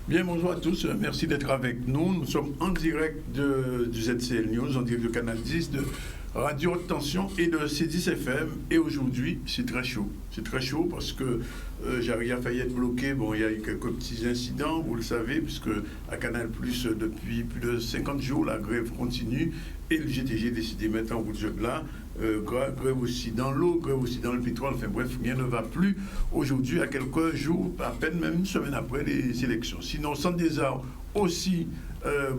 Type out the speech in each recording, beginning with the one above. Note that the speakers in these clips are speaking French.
Bien, bonjour à tous. Merci d'être avec nous. Nous sommes en direct du ZCL News, en direct de Canal 10, de Radio Haute Tension et de C10 FM. Et aujourd'hui, c'est très chaud. C'est très chaud parce que Jarry a failli être bloqué. Bon, il y a eu quelques petits incidents, vous le savez, puisque à Canal+, depuis plus de 50 jours, la grève continue. Et le GTG a décidé de mettre en route ce jeu-là. Grève aussi dans l'eau, grève aussi dans le pétrole. Enfin bref, rien ne va plus aujourd'hui, à quelques jours, à peine même une semaine après les élections. Sinon, Centre des Arts aussi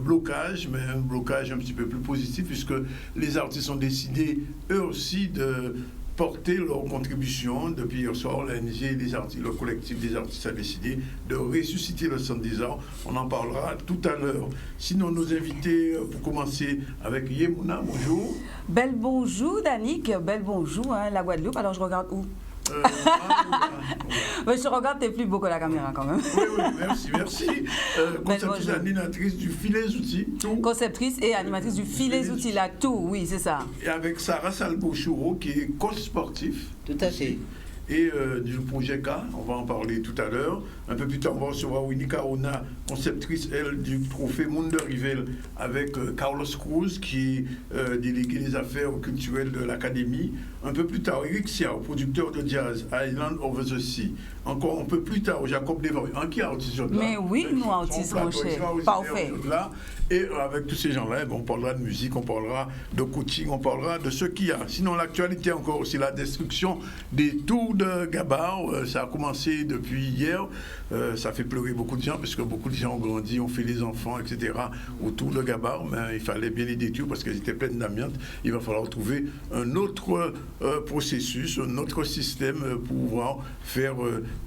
blocage, mais un blocage un petit peu plus positif, puisque les artistes ont décidé, eux aussi, de porter leur contribution. Depuis hier soir, l'ONG des artistes, le collectif des artistes a décidé de ressusciter le Centre des Arts. On en parlera tout à l'heure. Sinon, nos invités, pour commencer avec Yémouna, bonjour. Bel bonjour, Danick. Bel bonjour, hein, la Guadeloupe. Alors, je regarde où mais je regarde, t'es plus beau que la caméra quand même. Oui, merci. Conceptrice et animatrice du Filet Outils. Conceptrice et animatrice du Filet Outils, là, tout, oui, c'est ça. Et avec Sarah Salbo-Chouro, qui est coach sportif. Tout à fait. Et du projet K, on va en parler tout à l'heure. Un peu plus tard, on va recevoir Winnie Kaona, conceptrice, elle, du trophée Monde de Rivel, avec Carlos Cruz, qui est délégué des affaires culturelles de l'Académie. Un peu plus tard, Eric Siao, producteur de jazz, Island Over the Sea. Encore un peu plus tard, Jacob Devoy, qui est artiste là. Mais oui, nous, artistes, mon cher. Parfait. Là. Et avec tous ces gens-là, on parlera de musique, on parlera de coaching, on parlera de ce qu'il y a. Sinon, l'actualité encore, c'est la destruction des tours de Gabar. Ça a commencé depuis hier. Ça fait pleurer beaucoup de gens, parce que beaucoup de gens ont grandi, ont fait les enfants, etc. autour de Gabar. Mais il fallait bien les détruire parce qu'elles étaient pleines d'amiante. Il va falloir trouver un autre processus, un autre système pour pouvoir faire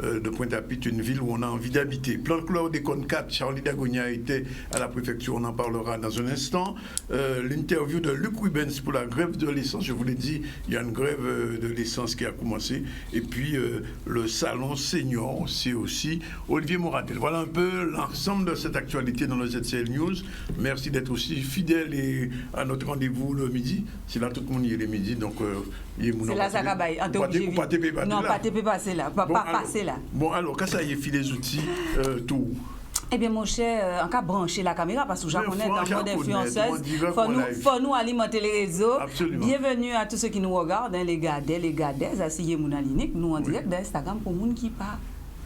de Pointe-à-Pitre une ville où on a envie d'habiter. Plan-Claude des Cônes 4, Charlie Dagonia était à la préfecture, on en parlera dans un instant. L'interview de Luc Rubens pour la grève de l'essence, je vous l'ai dit, il y a une grève de l'essence qui a commencé. Et puis le salon senior, c'est aussi Olivier Moradel. Voilà un peu l'ensemble de cette actualité dans le ZCL News. Merci d'être aussi fidèle à notre rendez-vous le midi. C'est là tout le monde y est le midi, donc c'est là ça cabaye. Non, pas TP passer là, pas passer là. Bon alors, quand ça y est, les outils, tout. Eh bien, mon cher, en cas brancher la caméra, parce que je connais dans le mode influenceuse, faut nous alimenter les réseaux. Absolument. Bienvenue à tous ceux qui nous regardent, hein, les gadets, asseyez Mouna Linique, nous en direct d'Instagram pour les gens qui pas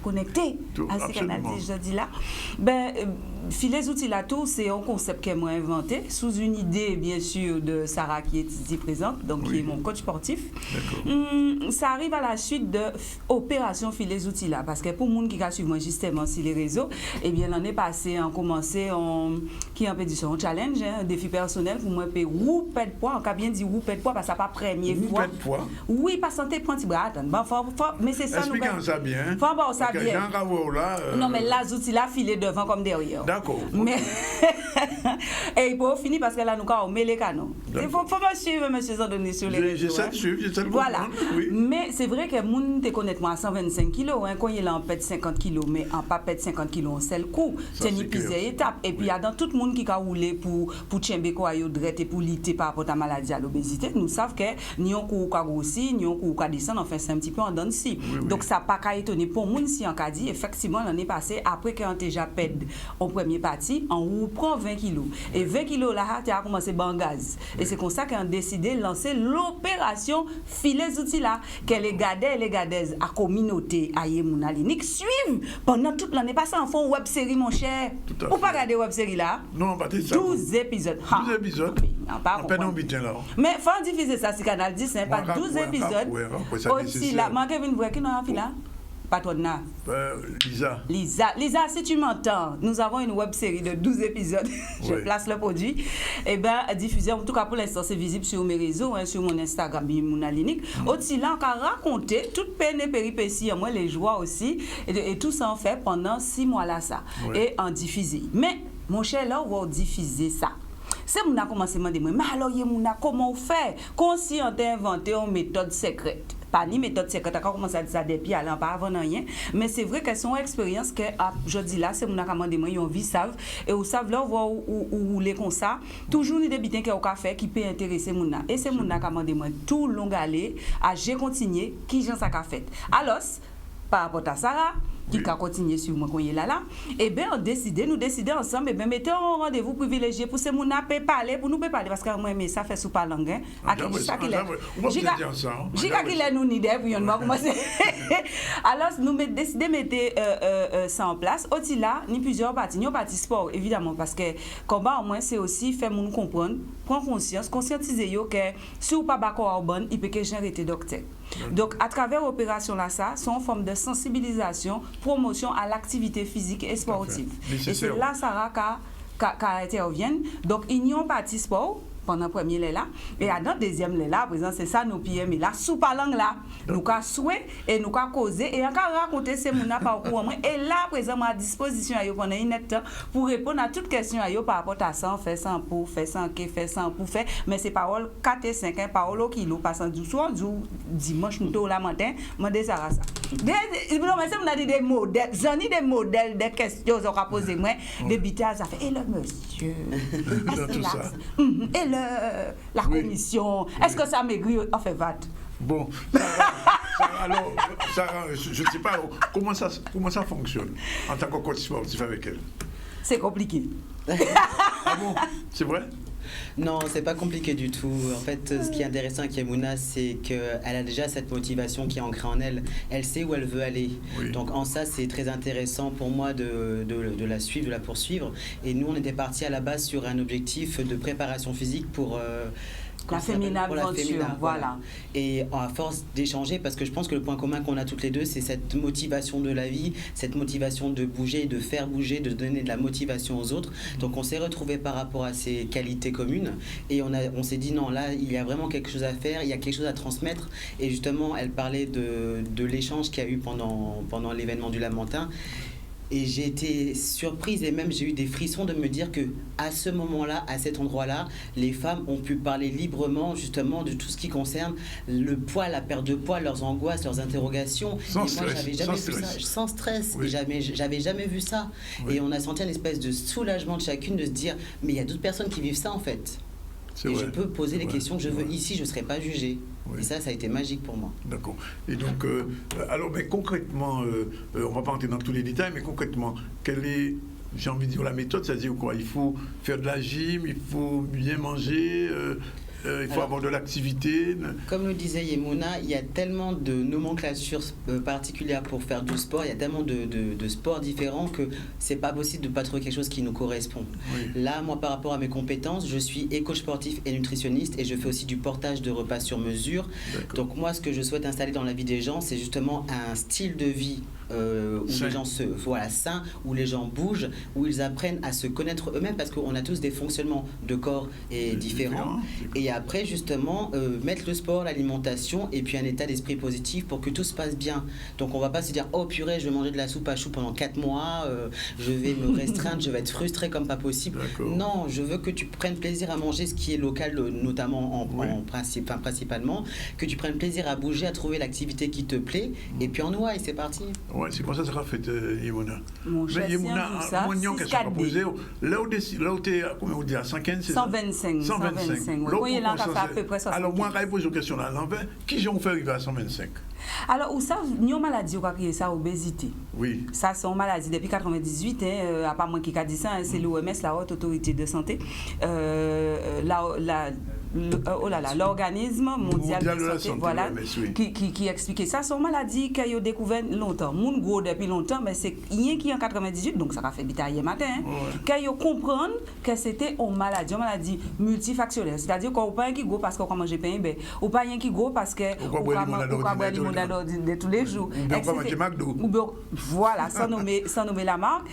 connecté à ce canal je dis là. Ben, Filet Outils là tout, c'est un concept que moi inventé sous une idée bien sûr de Sarah qui est ici présente, donc qui est mon coach sportif. Ça arrive à la suite de opération Filet Outils là, parce que pour les gens qui suivent moi justement sur les réseaux, eh bien l'année passée on commencé qui a dit un challenge, hein, un défi personnel pour moi payer roupet de poids, on a bien dit roupet de poids parce que ça pas première fois. Roupet de poids. Oui, pas santé prend petit bras attends. Bon, mais c'est ça nous. Expliquons ça bien. Faut voir ça bien. Non mais là outils là filer devant comme derrière. D'accord. Mais et il faut finir parce que là nous quand on met les canons. Il faut me suivre monsieur Zandoni sur les réseaux. J'essaie de suivre, j'essaie de voilà. Oui. Mais c'est vrai que moun te connaît moi à 125 kg hein, quand il en pète 50 kg mais en pas pète 50 kg en seul coup. C'est une plusieurs étapes et puis il y a dans tout le monde qui a roulé pour tchembe quoi yo drette et pour lutter par rapport à maladie à l'obésité, nous savons que ni on coup ka grossi, ni on coup ka descendre enfin c'est un petit peu en dents de scie. Donc ça pas qu'à étonner pour moun si on a dit effectivement l'année passée après qu'on déjà pède en premier parti on prend 20 kilos et 20 kilos là tu as commencé ban gaz et c'est comme ça qu'on a décidé de lancer l'opération Filet Outils là que les gadets et les gadaises à communauté à Yemouna Linique suivent pendant toute l'année passée en font web série mon cher ou pas regarder web série là non pas ça 12 épisodes 12 épisodes à peine on bitin là mais faut diffuser ça sur Canal 10 hein, pas 12 épisodes aussi là manque une voix qui n'a pas là Patronat. Lisa, si tu m'entends, nous avons une web série de 12 épisodes. Je place le produit. Et bien, diffusé, en tout cas pour l'instant, c'est visible sur mes réseaux, hein, sur mon Instagram, Mouna Linique. Aussi, là, on a raconté toute peine et péripéties, moi, les joies aussi. Et tout ça, en fait, pendant 6 mois là, ça. Et en diffusé. Mais, mon cher, là, on va diffuser ça. C'est mon a commencé à me demander, mais alors, Mouna, comment on fait? Conscient d'inventer une méthode secrète. Pas ni méthode secrète, on commence à dire ça depuis alors pas avant rien, mais c'est vrai que son expérience que je dis là c'est mon commandé moi yon vie savent et ou savent là voir où les comme ça toujours ni des bitins que au fait qui peut intéresser mon et c'est mon commandé moi tout long aller à j'ai continué qui j'en ça qu'a fait alors par rapport à Sarah qui a continué sur moi, et bien, nous décidons ensemble, et bien, mettons un rendez-vous privilégié pour ces gens qui parler, pour nous parler, parce que moi, mais ça fait sous pas langue, hein. Nous ni pour une fois commencer. Alors, nous décidons de mettre ça en place. Aussi là, ni plusieurs parties, ni partie sport, évidemment, parce que combat, au moins, c'est aussi faire nous comprendre, prendre conscience, conscientiser que si vous pas d'accord au bon, il peut que j'ai été docteur. Donc, à travers l'opération là, ça, c'est une forme de sensibilisation, promotion à l'activité physique et sportive. Et c'est là, Sarah, qui intervient. Donc, ils n'y ont pas de sport pendant le premier là, et à notre deuxième là, présent, c'est ça, nous pillons, mais là, sous pas langue là, nous avons souhait et nous avons causé, et encore raconter ces mouna par cours, et là, présent, à disposition pendant une temps pour répondre à toutes questions par rapport à ça, fait ça pour, fait ça pour faire, mais c'est parole 4 et 5, hein, parole au kilo, passant du soir, du dimanche, nous la matin, moi, des ça. Non, mais c'est on a dit des modèles, j'en ai des modèles, des questions, on a posé moi, des bitages, ça fait, et le monsieur, et la commission, est-ce que ça maigrit? En fait, va. Bon, alors, Sarah, je ne sais pas comment ça fonctionne en tant que coach sportif avec elle. C'est compliqué. Ah bon? C'est vrai? Non, c'est pas compliqué du tout. En fait, ce qui est intéressant avec Yamuna, c'est qu'elle a déjà cette motivation qui est ancrée en elle. Elle sait où elle veut aller. Oui. Donc en ça, c'est très intéressant pour moi de la suivre, de la poursuivre. Et nous, on était partis à la base sur un objectif de préparation physique pour... la féminin aventure, voilà. Et à force d'échanger, parce que je pense que le point commun qu'on a toutes les deux, c'est cette motivation de la vie, cette motivation de bouger, de faire bouger, de donner de la motivation aux autres. Donc on s'est retrouvés par rapport à ces qualités communes et on s'est dit non, là il y a vraiment quelque chose à faire, il y a quelque chose à transmettre. Et justement, elle parlait de l'échange qu'il y a eu pendant l'événement du Lamentin. Et j'ai été surprise et même j'ai eu des frissons de me dire que à ce moment-là, à cet endroit-là, les femmes ont pu parler librement justement de tout ce qui concerne le poids, la perte de poids, leurs angoisses, leurs interrogations. Sans stress, moi, j'avais jamais vu ça, sans stress. Oui. J'avais jamais vu ça. Oui. Et on a senti une espèce de soulagement de chacune de se dire, mais il y a d'autres personnes qui vivent ça en fait. Et vrai. Je peux poser les questions que je veux. Ici, je ne serai pas jugée. Oui. Et ça a été magique pour moi. D'accord. Et donc, alors, mais concrètement, on ne va pas entrer dans tous les détails, mais concrètement, quelle est, j'ai envie de dire, la méthode? C'est-à-dire quoi? Il faut faire de la gym, il faut bien manger, il faut avoir de l'activité. Comme le disait Yemuna, il y a tellement de nomenclatures particulières pour faire du sport, il y a tellement de sports différents que c'est pas possible de ne pas trouver quelque chose qui nous correspond. Oui. Là, moi, par rapport à mes compétences, je suis coach sportif et nutritionniste et je fais aussi du portage de repas sur mesure. Donc moi, ce que je souhaite installer dans la vie des gens, c'est justement un style de vie où les gens sains, où les gens bougent, où ils apprennent à se connaître eux-mêmes parce qu'on a tous des fonctionnements de corps différents. Et après, justement, mettre le sport, l'alimentation et puis un état d'esprit positif pour que tout se passe bien. Donc, on ne va pas se dire « Oh purée, je vais manger de la soupe à choux pendant 4 mois, je vais me restreindre, je vais être frustré comme pas possible. » Non, je veux que tu prennes plaisir à manger ce qui est local, notamment principalement, que tu prennes plaisir à bouger, à trouver l'activité qui te plaît et puis en ouaille, c'est parti. Oui, c'est pour ça que ça sera fait, Yemuna. Mais Yemuna, moi, une question à poser. Là où tu es, comment on dit, à 115, c'est 125. 125. Oui, là, ça fait à peu près 125. Alors, moi, quand je pose une question là, qui j'ai fait arriver à 125? Alors, où ça, il y a une maladie, on va créer ça, obésité. Oui. Ça, c'est une maladie depuis 1998, à part moi qui a dit ça, c'est l'OMS, la Haute Autorité de Santé. L'organisme mondial de la santé, voilà, qui expliquait ça. C'est une maladie qu'ils ont découvert longtemps. Moun gros depuis longtemps, mais c'est rien qui en 98, donc ça a fait bitaille hier matin. Qu'ils ont compris que c'était une maladie multifactionnelle. C'est-à-dire qu'on n'a pas un qui gros parce qu'on a mangé pain, ou pas un qui gros parce qu'on a boire limonade de tous les jours. Voilà, sans nommer la marque.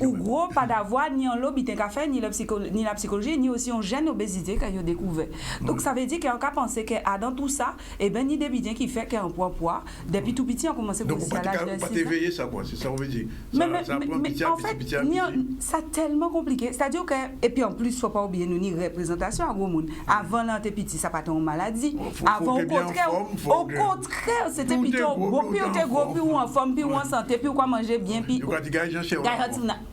Ou gros, pas d'avoir ni en lobby de café, ni la psychologie, ni aussi en gène obésité qu'ils ont découvert. Donc ça veut dire qu'on a pensé que dans tout ça, et ben ni des bidins qui fait qu'un poids depuis tout petit on commence à poser à l'âge de 6 ans. Donc on va t'éveiller ça quoi, c'est ça on veut dire. Mais en fait, c'est tellement compliqué. C'est-à-dire que et puis en plus faut pas oublier nous ni représentation à gros monde. Avant l'anté petit ça pas une maladie. Avant au contraire, c'était plutôt gros puis ou en forme puis ou en santé puis quoi manger bien puis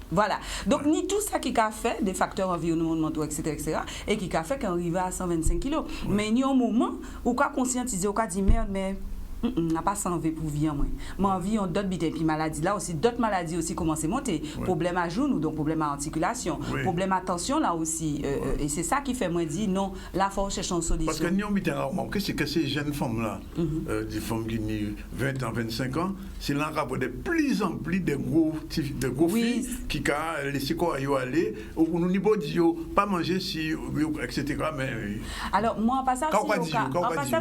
voilà. Donc ni tout ça qui a fait des facteurs environnementaux etc. et qui a fait qu'on arrive à 125 kilos. Mais il y a un moment où on a conscientisé, on a dit merde, mais n'a pas s'enlevé pour vivre moi. Moi envie on d'autres bité puis maladie là aussi d'autres maladies aussi commencent à monter. Problème à genoux donc problème à articulation, problème à tension là aussi et c'est ça qui fait moi dire non, là faut chercher une solution. Parce que nous bité remarqué c'est que ces jeunes femmes là des femmes qui ont 20 ans, 25 ans, c'est là qu'on de plus en plus de gros filles qui ont laissé quoi aller au niveau de pas manger si etc. mais alors moi en passant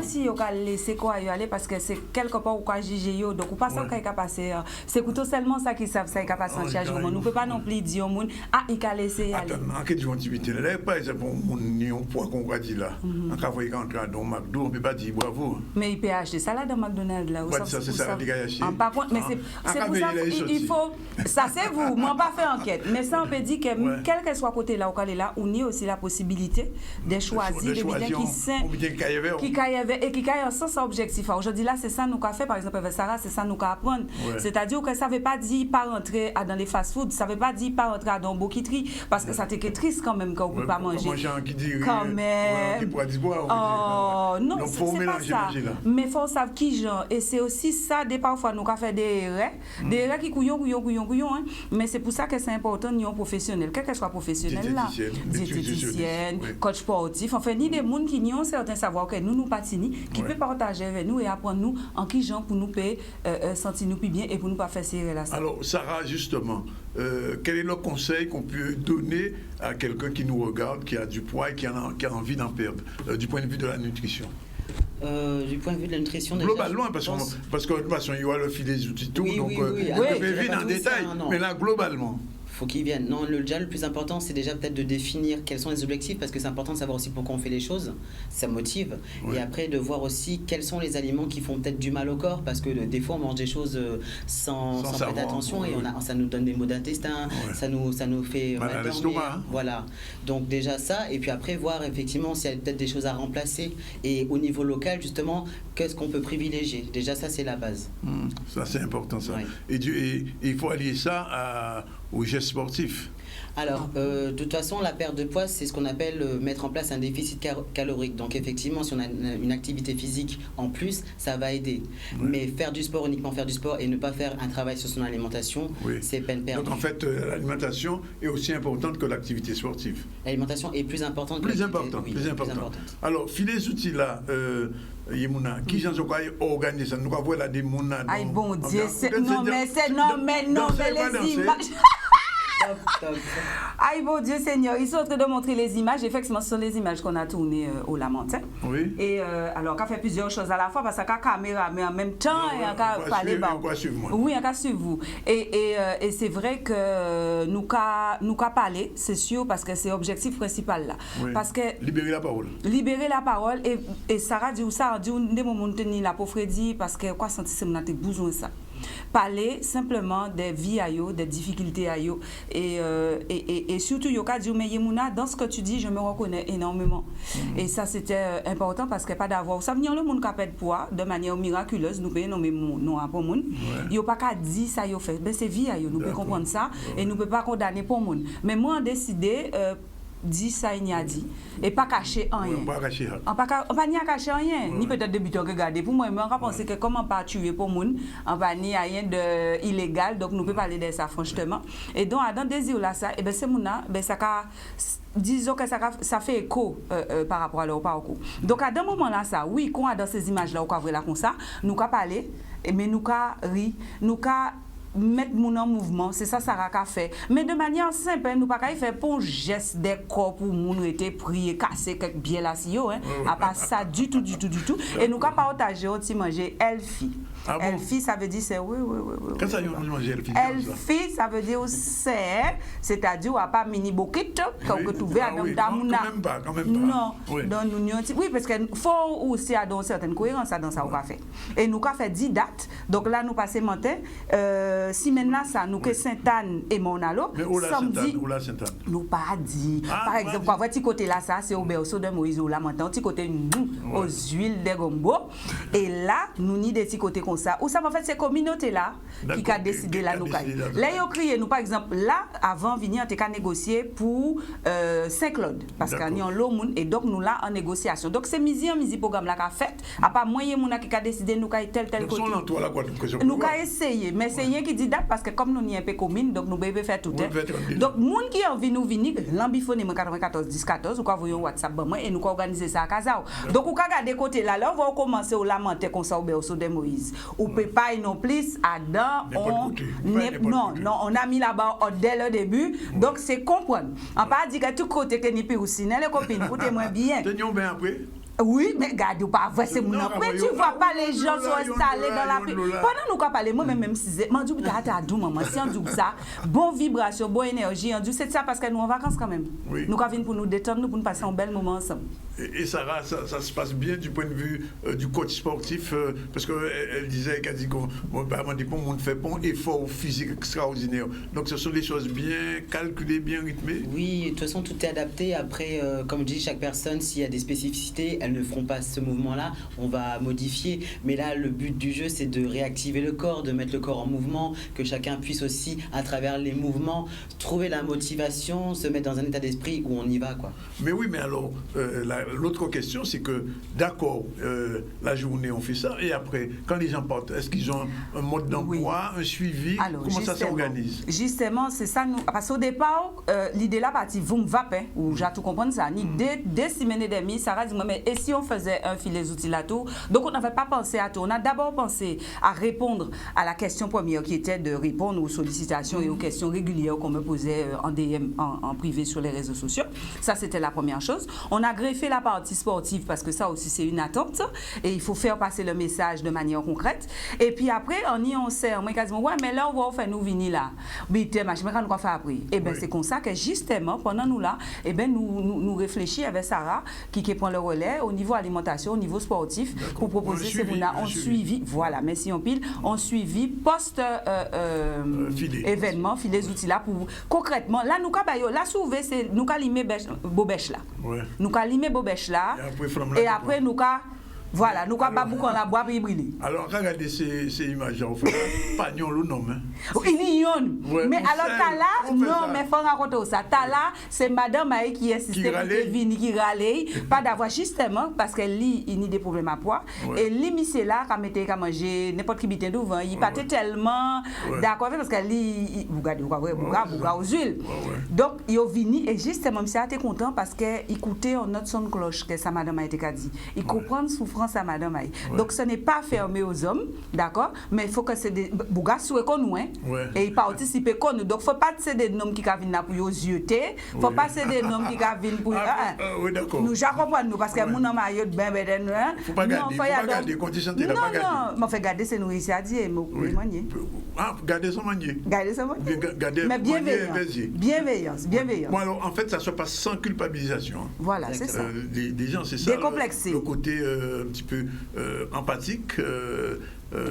si yo ka laisser quoi aller parce que c'est quelque part ou quoi juger yo donc ou pas ça qui a passé c'est plutôt seulement ça qui savent ça qui a passé en charge nous peut pas non plus dire au monde il a laissé aller en quête de là par exemple on point qu'on va dire là en cas voyez entrer dans McDo on peut pas dire bravo mais il peut acheter ça là dans McDonald's là ça c'est ça dégagé par contre mais c'est pour ça il faut ça c'est vous moi pas fait enquête mais ça on peut dire que quel que soit côté là ou aller là on y a aussi la possibilité de choisir des bidets qui sain qui et qui a un sens objectif. Aujourd'hui là c'est ça nous qu'a fait par exemple avec Sarah c'est ça nous qu'a apprendre. C'est-à-dire que ça veut pas dire pas rentrer dans les fast-food, ça veut pas dire pas rentrer dans bouqueterie parce que ça t'est triste quand même quand on peut pas manger. Quand même. Oh non, c'est pas ça. Mais faut savoir qui genre et c'est aussi ça des parfois nous qu'a fait des erreurs qui couillon mais c'est pour ça que c'est important nous professionnels, quel que soit professionnel là, diététicienne, coach sportif, enfin ni des monde qui ont certains savoir que nous patini qui peut partager avec nous et apprendre nous en qui gens pour nous payer sentir nous plus bien et pour nous pas faire serrer là. Alors Sarah justement quel est le conseil qu'on peut donner à quelqu'un qui nous regarde qui a du poids et qui a envie d'en perdre du point de vue de la nutrition? Du point de vue de la nutrition globalement parce que de toute façon il y a le fil des outils tout donc on peut vivre en détail mais là globalement faut qu'ils viennent. Non, le plus important, c'est déjà peut-être de définir quels sont les objectifs, parce que c'est important de savoir aussi pourquoi on fait les choses, ça motive. Et après, de voir aussi quels sont les aliments qui font peut-être du mal au corps, parce que des fois, on mange des choses sans prêter attention, et ça nous donne des maux d'intestin, ça nous fait mal à l'estomac. Voilà. Donc déjà ça, et puis après, voir effectivement s'il y a peut-être des choses à remplacer. Et au niveau local, justement, qu'est-ce qu'on peut privilégier. Déjà, ça, c'est la base. Ça, c'est important, ça. Et il faut allier ça au geste sportif. Alors, de toute façon, la perte de poids, c'est ce qu'on appelle mettre en place un déficit calorique. Donc, effectivement, si on a une activité physique en plus, ça va aider. Mais faire du sport, uniquement faire du sport et ne pas faire un travail sur son alimentation, c'est peine perdue. Donc, en fait, l'alimentation est aussi importante que l'activité sportive. L'alimentation est plus importante que l'activité. Plus importante. Alors, les outils là, Yemuna, qui j'en sais organiser ça? Nous avons là des mouna. Aïe, bon Dieu, non, mais les images. Aïe, bon Dieu Seigneur, ils sont en train de montrer les images. Effectivement, ce sont les images qu'on a tournées au Lamentin. Oui. Et alors, on a fait plusieurs choses à la fois parce qu'à caméra, mais en même temps, on a parlé. Oui, on a suivi vous. Et c'est vrai que nous avons parlé, c'est sûr, parce que c'est l'objectif principal là. Oui. Parce que libérer la parole. Libérer la parole. Et Sarah dit ça, dit des moments tenir la pauvre dit parce que quoi sentir c'est mon besoin de ça. Parler simplement des vies à yo, des difficultés à yo et surtout yoka dit mais Yemuna dans ce que tu dis je me reconnais énormément et ça c'était important parce que pas d'avoir ça venir le monde qui perd poids de manière miraculeuse nous peut nommer non pour monde yo pas qu'à dire ça yo fait ben c'est vie à yo nous peut comprendre ça et nous peut pas condamner pour monde mais moi décidé dit ça il n'y a dit et pas cacher rien. On pas ni cacher rien ni peut-être débutant regarder pour moi mais on pense que comment pas tuer pour monde on pas ni rien de illégal donc nous peut parler de ça franchement et donc dans désir là ça et ben c'est mouna ben ça disons que ça fait écho par rapport à leur parcours. Donc à un moment là ça oui qu'on a dans ces images là on va voir là comme ça nous ca parler mais nous ca ri nous ca mettre mon en mouvement, c'est ça Sarah a fait. Mais de manière simple, nous pas faire pour un geste des corps pour moun était prier casser quelque bien là si yo hein. À pas ça du tout. Et nous pas partager aussi manger elfi. Ah bon? Elfi ça veut dire c'est oui. Qu'est-ce que ça manger elfi? Elfi ça veut dire c'est-à-dire ou pas mini boquette comme que trouver à même damouna. Quand même pas. Non. Donc nous oui parce que faut aussi à dans certaine cohérence dans ça on va faire. Et nous fait 10 dates. Donc là nous passer matin si maintenant ça nous que Sainte-Anne et Monalo samedi nous pas dit par exemple quoi petit côté là ça c'est au berceau de Moïse là maintenant petit côté aux huiles de gombo et là nous ni des petits côtés comme comme ça. Ou ça, en fait, c'est la communauté là qui a décidé là, nous. Là, ils ont crié, nous, par exemple, là, avant, venir, on a négocié pour Saint-Claude. Parce qu'il y a un lot monde, et donc, nous là, en négociation. Donc, c'est midi programme là qu'a fait. À part moyen, nous qui a décidé, nous, tel côté. Nous avons essayé, mais c'est rien qui dit date parce que comme nous n'y un peu commune, donc nous devons faire tout. Donc, monde qui a envie nous venir, l'ambiphone 94 10 14, ou quoi voyons WhatsApp et nous organiser ça à Kazao. Donc, on va regarder côté là, on va commencer à lamenter comme ça au de Moïse. On peut pas non plus Adam, on a mis là-bas dès le début. Donc, c'est comprendre. On pas dire que tout côté que ni plus aussi, les copines, écoutez-moi bien. Oui, mais regarde, pas vrai, c'est mon après. Tu vois pas les gens sont installés dans la. Pendant nous parler, moi-même, si c'est. Moi, je dis, maman, si on dit ça, bonne vibration, bonne énergie, on dit, c'est ça parce que nous en vacances quand même. Nous venons pour nous détendre, pour nous passer un bel moment ensemble. Et Sarah, ça se passe bien du point de vue du coach sportif, parce qu'elle disait qu'elle dit qu'on fait un effort physique extraordinaire. Donc, ce sont des choses bien calculées, bien rythmées. Oui, de toute façon, tout est adapté. Après, comme je dis, chaque personne, s'il y a des spécificités, elles ne feront pas ce mouvement-là, on va modifier. Mais là, le but du jeu, c'est de réactiver le corps, de mettre le corps en mouvement, que chacun puisse aussi, à travers les mouvements, trouver la motivation, se mettre dans un état d'esprit où on y va, quoi. Mais oui, mais alors, l'autre question, c'est que, d'accord, la journée, on fait ça, et après, quand les gens partent, est-ce qu'ils ont un mode d'emploi, un suivi? Alors, comment ça s'organise? Justement, c'est ça, nous, parce qu'au départ, l'idée là, partie, vous me vapez, ou j'ai tout compris ça, ni dès semaines et demie, Sarah dit, mais et si on faisait un filet outils là tout? Donc, on n'avait pas pensé à tout. On a d'abord pensé à répondre à la question première qui était de répondre aux sollicitations et aux questions régulières qu'on me posait en DM, en privé sur les réseaux sociaux. Ça, c'était la première chose. On a greffé la partie sportive parce que ça aussi, c'est une attente et il faut faire passer le message de manière concrète. Et puis après, on sait, moi, quasiment, ouais, mais là, on va faire nous venir là. Mais machin, nous va faire après. Et bien, c'est comme ça que justement, pendant nous là, et ben nous réfléchissons avec Sarah qui prend le relais au niveau alimentation, au niveau sportif, pour proposer ces on suivi, voilà, merci en pile, on suivi post événement, filet outils là pour concrètement, là nous là sauver c'est nous limer bobèche là. Nous limer bobèche là et après nous voilà, nous avons beaucoup la bois pour briller. Alors, regardez ces images, en fait, pas non le nom. Il y a mais alors, Tala, non, mais il faut raconter ça. Tala, c'est Madame Maï qui est systémique qui râle, pas d'avoir justement, parce qu'elle lit, il y a des problèmes à poids. Et l'immiscé là, quand elle a mangé n'importe qui bitin d'ouvre, il partait tellement d'accord parce qu'elle lit, vous regardez, aux huiles. Donc, il est venu et justement, il était content parce qu'il écoutait en notre son de cloche que sa Madame Maï a dit. Il comprend souffrance à Madame Maï. Donc, ce n'est pas fermé aux hommes, d'accord, mais il faut que c'est des bougas souhait qu'on nous, et ils participent qu'on nous. Donc, il ne faut pas que des noms qui viennent là pour les yeux, il ne faut pas que des noms qui viennent pour. Oui, d'accord. Nous, j'accompagne parce que mon nom a eu ben, il ne faut pas garder, condition de la pas garder. Non, mais garder, c'est nous ici à dire, mais manier. Ah, garder son manier. Garder son manier. Mais bienveillance. Bon, alors, en fait, ça se passe sans culpabilisation. Voilà, c'est ça. Des gens, c'est ça. Décomplexé. Le côté un petit peu empathique.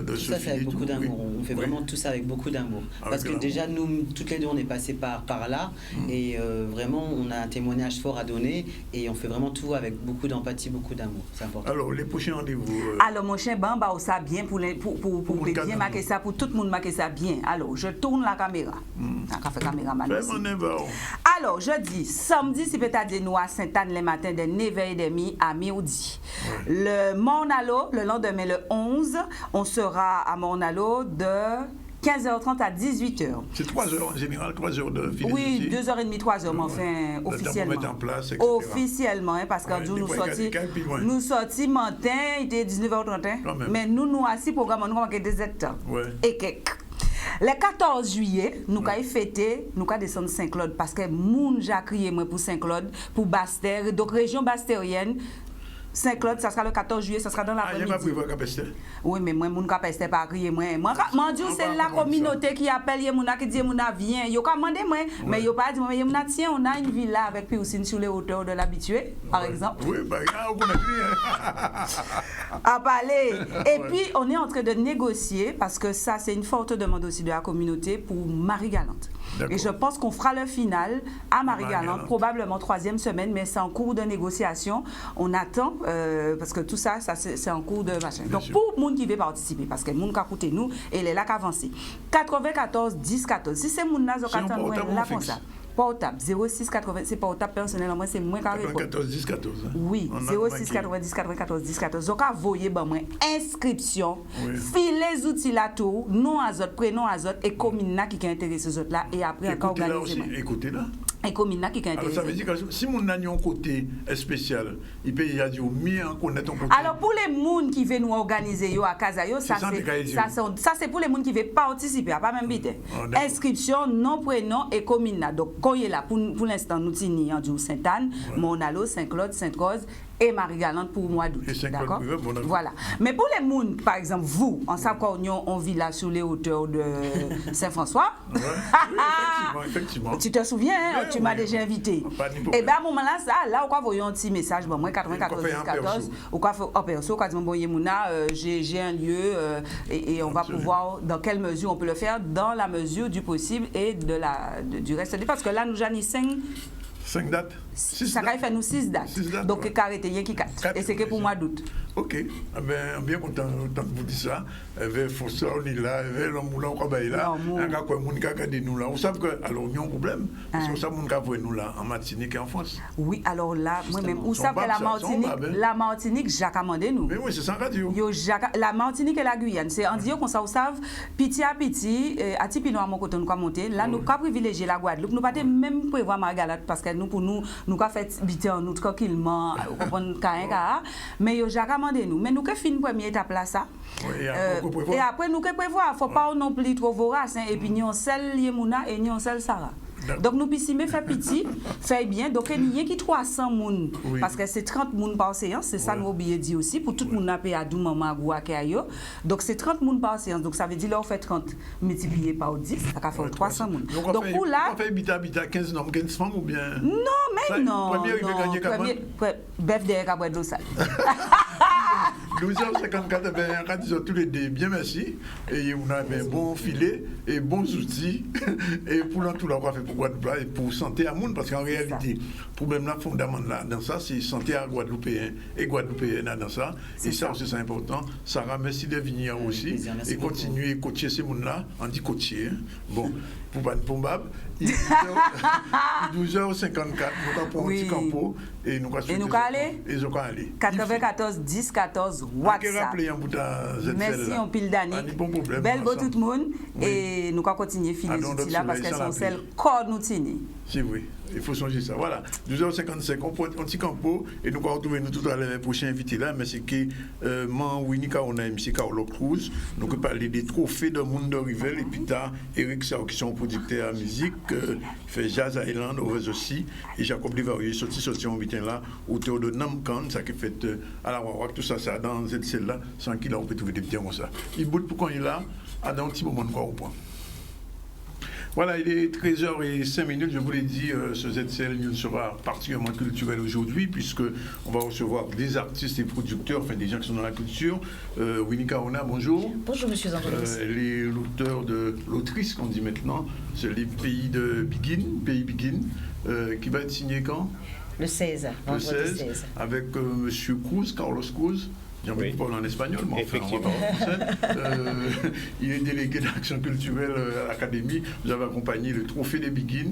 Tout ça, c'est avec beaucoup d'amour. On fait vraiment tout ça avec beaucoup d'amour. Parce que déjà, nous, toutes les deux, on est passés par là. Et vraiment, on a un témoignage fort à donner. Et on fait vraiment tout avec beaucoup d'empathie, beaucoup d'amour. C'est important. Alors, les prochains rendez-vous. Alors, mon cher, ça bien pour bien marquer ça, pour tout le monde marquer ça bien. Alors, je tourne la caméra. Alors, je dis, samedi, si peut-être dire nous à Sainte-Anne les matins de 9h30 à midi. Le Mornalo, le lendemain, le 11, on sera à Mornalo de 15h30 à 18h. C'est 3 heures en général, 3 heures de filet. Oui, 2h30 3 heures, mais enfin, officiellement. Mettre en place, etc. Officiellement, parce qu'en nous sortis matin, il était 19h30, mais nous assis programme, nous avons des états. Et quelques. Le 14 juillet, nous avons fêté, nous avons descendu Saint-Claude parce que moun j'ai crié pour Saint-Claude, pour Bastère, donc région bastérienne. Saint-Claude, ça sera le 14 juillet, ça sera dans l'après-midi. Ah, il n'y a pas Capestel. Oui, mais moi, mon Capestel pas crier moi. Moi, c'est la communauté qui appelle Yemouna, qui dit Yemouna vient. Yo pas demandé moi, mais yo pas dit moi Yemouna tiens, on a une villa avec Pioussine sur les hauteurs de l'habitué, par exemple. Oui, bah on connaît à parler. Et puis on est en train de négocier parce que ça c'est une forte demande aussi de la communauté pour Marie Galante. Et je pense qu'on fera le final à Marie-Galante, probablement 3e semaine, mais c'est en cours de négociation. On attend, parce que tout ça c'est en cours de machin. Donc, pour le monde qui veut participer, parce que le monde qui a coûté nous, et il est là qu'avancer. 94 10 14. Si c'est le monde là comme ça. Portable 06 80, c'est portable personnel, moi c'est moins carré. 94 10 14. Oui, 06 90 94 10 14. Donc, voyez, moi, inscription, file les outils là tout, nom azot, prénom azot, et commune qui est intéressé aux autres là, et après encore organiser. Écoutez là. Et commune qui est intéressé. Alors, ça veut dire que si mon a un côté spécial, il peut y avoir mieux connaître ton côté. Alors, pour les gens qui veulent nous organiser à Kazayo, ça c'est pour les gens qui veulent participer, pas même vite. Inscription, nom, prénom et commune. Donc, quand il est là, pour l'instant, nous sommes en Sainte-Anne, Monalo, Saint-Claude, Sainte-Rose et Marie-Galante pour le mois d'août. D'accord? Voilà. Mais pour les gens, par exemple, vous, en Saint-Cornion, on vit là sur les hauteurs de Saint-François. Effectivement. Tu te souviens, tu m'as déjà invité. Et bien, à un moment là, là, on voit un petit message, moi, 94 10 14, ou quoi en perso, quand j'ai un lieu et on va pouvoir, dans quelle mesure on peut le faire, dans la mesure du possible et du reste. Parce que là, nous avons 5 dates. Ça va faire nous 6 dates. Donc, arrêtez, il y a 4. Et c'est que pour mois d'août. Ok. Bien content de vous dire ça. Vers Fossa, on est là, vers l'Amboula, on est là. On a nous là. On sait que, alors, il y a un problème. Parce que ça, on a nous là, en Martinique et en France. Oui, alors là, moi-même, vous savez que la Martinique, Jacques a demandé nous. Mais oui, c'est sans radio. La Martinique et la Guyane, c'est en disant qu'on savent, petit à petit, à Tipino, à mon côté, nous avons monté. Là, nous avons privilégié la Guadeloupe. Nous n'avons pas même prévoir Marie-Galante parce que nous, pour nous avons fait habiter en nous tranquillement, mais nous avons demandé nous. Mais nous avons fait une première étape là, ça. Et après, nous avons prévoir. Il ne faut pas non plus trop vorace. Et puis, nous avons celle Yémouna et nous avons celle Sarah. Donc, nous puissions faire petit, faire bien. Donc, il y a qui 300 personnes, parce que c'est 30 personnes par séance, c'est ça nous oublions dit aussi, pour tout le monde à à 12 moments à Kayo. Donc, c'est 30 personnes par séance. Donc, ça veut dire là, on fait 30 multiplié par 10, ça va faire 300 personnes. Donc, pour là. On fait habitat 15 hommes, 15 femmes ou bien. Non, mais non. Premier, il veut gagner comment? Bœuf derrière Cabret de l'eau sale. 12h54, disons tous les deux, bien merci. Et on a un bon filet et bons outils. Et pour tout là, on va faire pour Guadeloupe et pour santé à monde, parce qu'en réalité, le problème là, fondamental dans ça, c'est santé à Guadeloupéen et Guadeloupéen dans ça. Et ça aussi, c'est important. Sarah, merci de venir aussi et continuer à coacher ces gens-là. On dit coacher. Bon, pour Ban Pombab, il est 12h54, nous avons un petit campo et nous allons aller. 94 10 14 WhatsApp. Merci en pile d'années. Belle beau tout le monde et nous allons continuer à filer les outils là parce qu'elles sont celles qu'on nous tient. C'est vrai, il faut changer ça. Voilà, 12h55, on prend un petit campo et nous allons retrouver nous tout à l'heure le prochain invité là, mais c'est que Winika, on a MC Carlo Cruz, nous allons parler des trophées de monde de Rivel et puis t'as Eric Sao qui sont producteurs de musique, fait Jazz Island, Over aussi, et Jacob Devarieux sorti en week-end là, autour de Namkan, ça qui fait à la Wawak, tout ça, ça dans cette celle là, sans qu'il a on peut trouver des petits comme ça. Il bout pour quand il est là, à dans un petit moment de quoi au point. Voilà, il est 13h05, je vous l'ai dit, ce ZCL News sera particulièrement culturel aujourd'hui, puisqu'on va recevoir des artistes et producteurs, enfin des gens qui sont dans la culture. Winika Ona, bonjour. Bonjour, monsieur Antoine. Elle est l'autrice qu'on dit maintenant, c'est les pays de Begin, qui va être signé quand? Le 16, vendredi 16. Avec monsieur Cruz, Carlos Cruz. J'ai envie de parler en espagnol, mais enfin, on va parler en français. Il est délégué d'action culturelle à l'Académie. Vous avez accompagné le Trophée des Begin,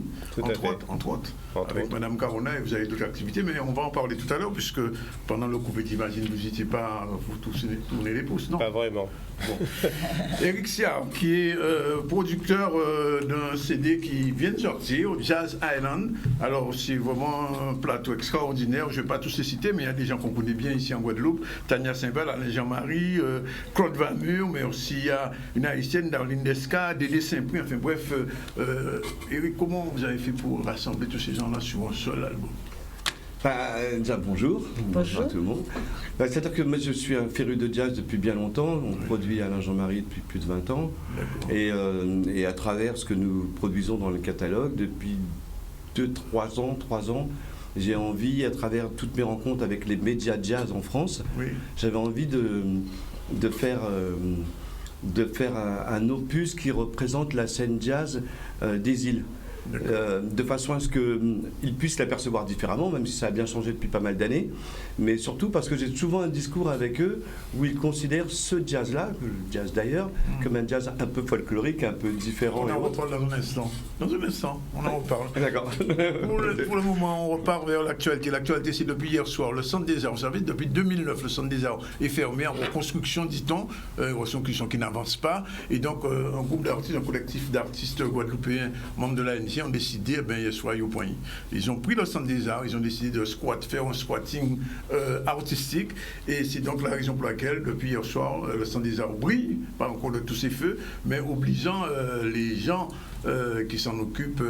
entre autres, avec Mme Carona, et vous avez d'autres activités, mais on va en parler tout à l'heure, puisque pendant le coup, j'imagine, vous n'étiez pas, vous tournez les pouces, non? Pas vraiment. Bon. Eric Siard, qui est producteur d'un CD qui vient de sortir, Jazz Island. Alors, c'est vraiment un plateau extraordinaire. Je ne vais pas tous les citer, mais il y a des gens qu'on connaît bien ici en Guadeloupe. Tania Saint-Val, Alain Jean-Marie, Claude Vamur, mais aussi il y a une haïtienne, Darlene Desca, Dédé Saint-Prix. Enfin bref, Eric, comment vous avez fait pour rassembler tous ces gens-là sur un seul album? Déjà, bonjour à tout le monde. C'est-à-dire que moi, je suis un féru de jazz depuis bien longtemps. On produit Alain Jean-Marie depuis plus de 20 ans. Et à travers ce que nous produisons dans le catalogue, depuis 3 ans, j'ai envie, à travers toutes mes rencontres avec les médias jazz en France, j'avais envie de faire de faire un opus qui représente la scène jazz des îles. De façon à ce qu'ils puissent l'apercevoir différemment, même si ça a bien changé depuis pas mal d'années, mais surtout parce que j'ai souvent un discours avec eux où ils considèrent ce jazz-là, le jazz d'ailleurs, comme un jazz un peu folklorique, un peu différent. On en reparle dans un instant. On en reparle. D'accord. Pour le moment, on repart vers l'actualité. L'actualité, c'est depuis hier soir. Le Centre des Arts, vous savez, depuis 2009, le Centre des Arts est fermé en reconstruction, dit-on, reconstruction qui n'avance pas. Et donc, un groupe d'artistes, un collectif d'artistes guadeloupéens, membres de l'ANJ, ont décidé, hier soir, au point. Ils ont pris le Centre des Arts, ils ont décidé de faire un squatting artistique. Et c'est donc la raison pour laquelle, depuis hier soir, le Centre des Arts brille, pas encore de tous ses feux, mais obligeant les gens qui s'en occupent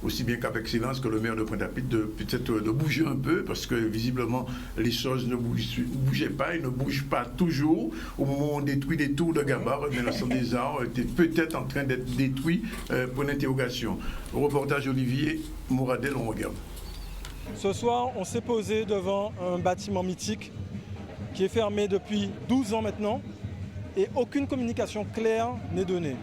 aussi bien qu'avec excellence que le maire de Pointe-à-Pitre peut-être de bouger un peu, parce que visiblement les choses ne bougeaient pas, ils ne bougent pas toujours. Au moment où on détruit les tours de Gabar, mais le Centre des Arts était peut-être en train d'être détruit pour une interrogation. Au reportage Olivier Mouradel, on regarde. Ce soir, on s'est posé devant un bâtiment mythique qui est fermé depuis 12 ans maintenant et aucune communication claire n'est donnée.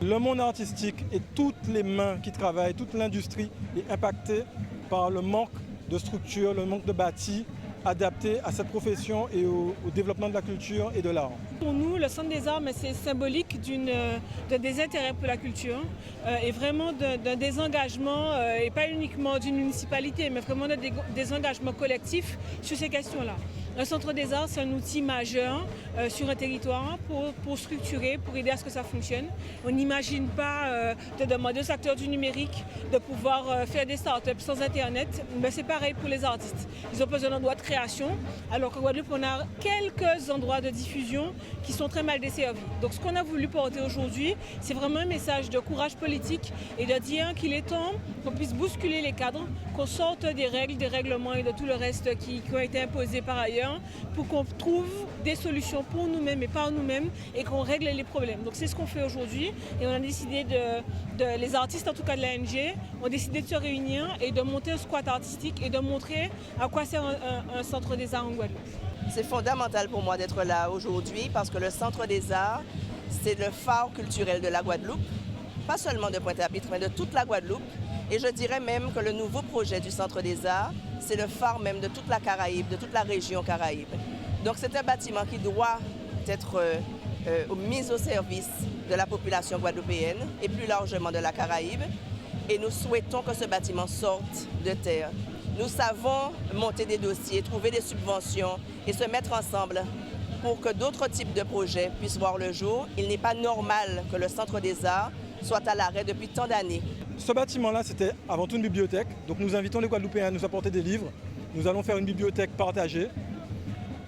Le monde artistique et toutes les mains qui travaillent, toute l'industrie est impactée par le manque de structure, le manque de bâti adapté à cette profession et au développement de la culture et de l'art. Pour nous, le Centre des Arts, c'est symbolique d'un désintérêt pour la culture et vraiment d'un désengagement, et pas uniquement d'une municipalité, mais vraiment d'un désengagement collectif sur ces questions-là. Le Centre des Arts, c'est un outil majeur sur un territoire pour structurer, pour aider à ce que ça fonctionne. On n'imagine pas de demander aux acteurs du numérique de pouvoir faire des startups sans Internet. Mais c'est pareil pour les artistes. Ils ont besoin d'endroits de création, alors qu'en Guadeloupe, on a quelques endroits de diffusion qui sont très mal desservis. Donc ce qu'on a voulu porter aujourd'hui, c'est vraiment un message de courage politique et de dire qu'il est temps qu'on puisse bousculer les cadres, qu'on sorte des règles, des règlements et de tout le reste qui ont été imposés par ailleurs, pour qu'on trouve des solutions pour nous-mêmes et par nous-mêmes et qu'on règle les problèmes. Donc c'est ce qu'on fait aujourd'hui et on a décidé les artistes en tout cas de l'ANJ ont décidé de se réunir et de monter un squat artistique et de montrer à quoi sert un centre des arts en Guadeloupe. C'est fondamental pour moi d'être là aujourd'hui parce que le Centre des Arts, c'est le phare culturel de la Guadeloupe, pas seulement de Pointe-à-Pitre, mais de toute la Guadeloupe. Et je dirais même que le nouveau projet du Centre des Arts, c'est le phare même de toute la Caraïbe, de toute la région Caraïbe. Donc c'est un bâtiment qui doit être mis au service de la population guadeloupéenne et plus largement de la Caraïbe. Et nous souhaitons que ce bâtiment sorte de terre. Nous savons monter des dossiers, trouver des subventions et se mettre ensemble pour que d'autres types de projets puissent voir le jour. Il n'est pas normal que le Centre des Arts soit à l'arrêt depuis tant d'années. Ce bâtiment-là, c'était avant tout une bibliothèque. Donc nous invitons les Guadeloupéens à nous apporter des livres. Nous allons faire une bibliothèque partagée.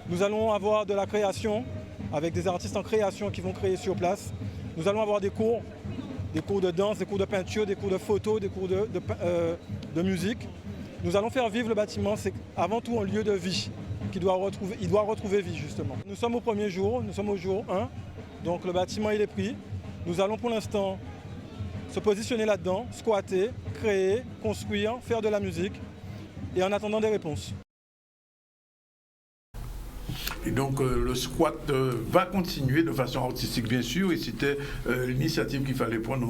Nous allons avoir de la création avec des artistes en création qui vont créer sur place. Nous allons avoir des cours de danse, des cours de peinture, des cours de photo, des cours de musique. Nous allons faire vivre le bâtiment. C'est avant tout un lieu de vie il doit retrouver vie justement. Nous sommes au premier jour, nous sommes au jour 1. Donc le bâtiment il est pris. Nous allons pour l'instant se positionner là-dedans, squatter, créer, construire, faire de la musique et en attendant des réponses. Et donc le squat va continuer de façon artistique bien sûr et c'était l'initiative qu'il fallait prendre.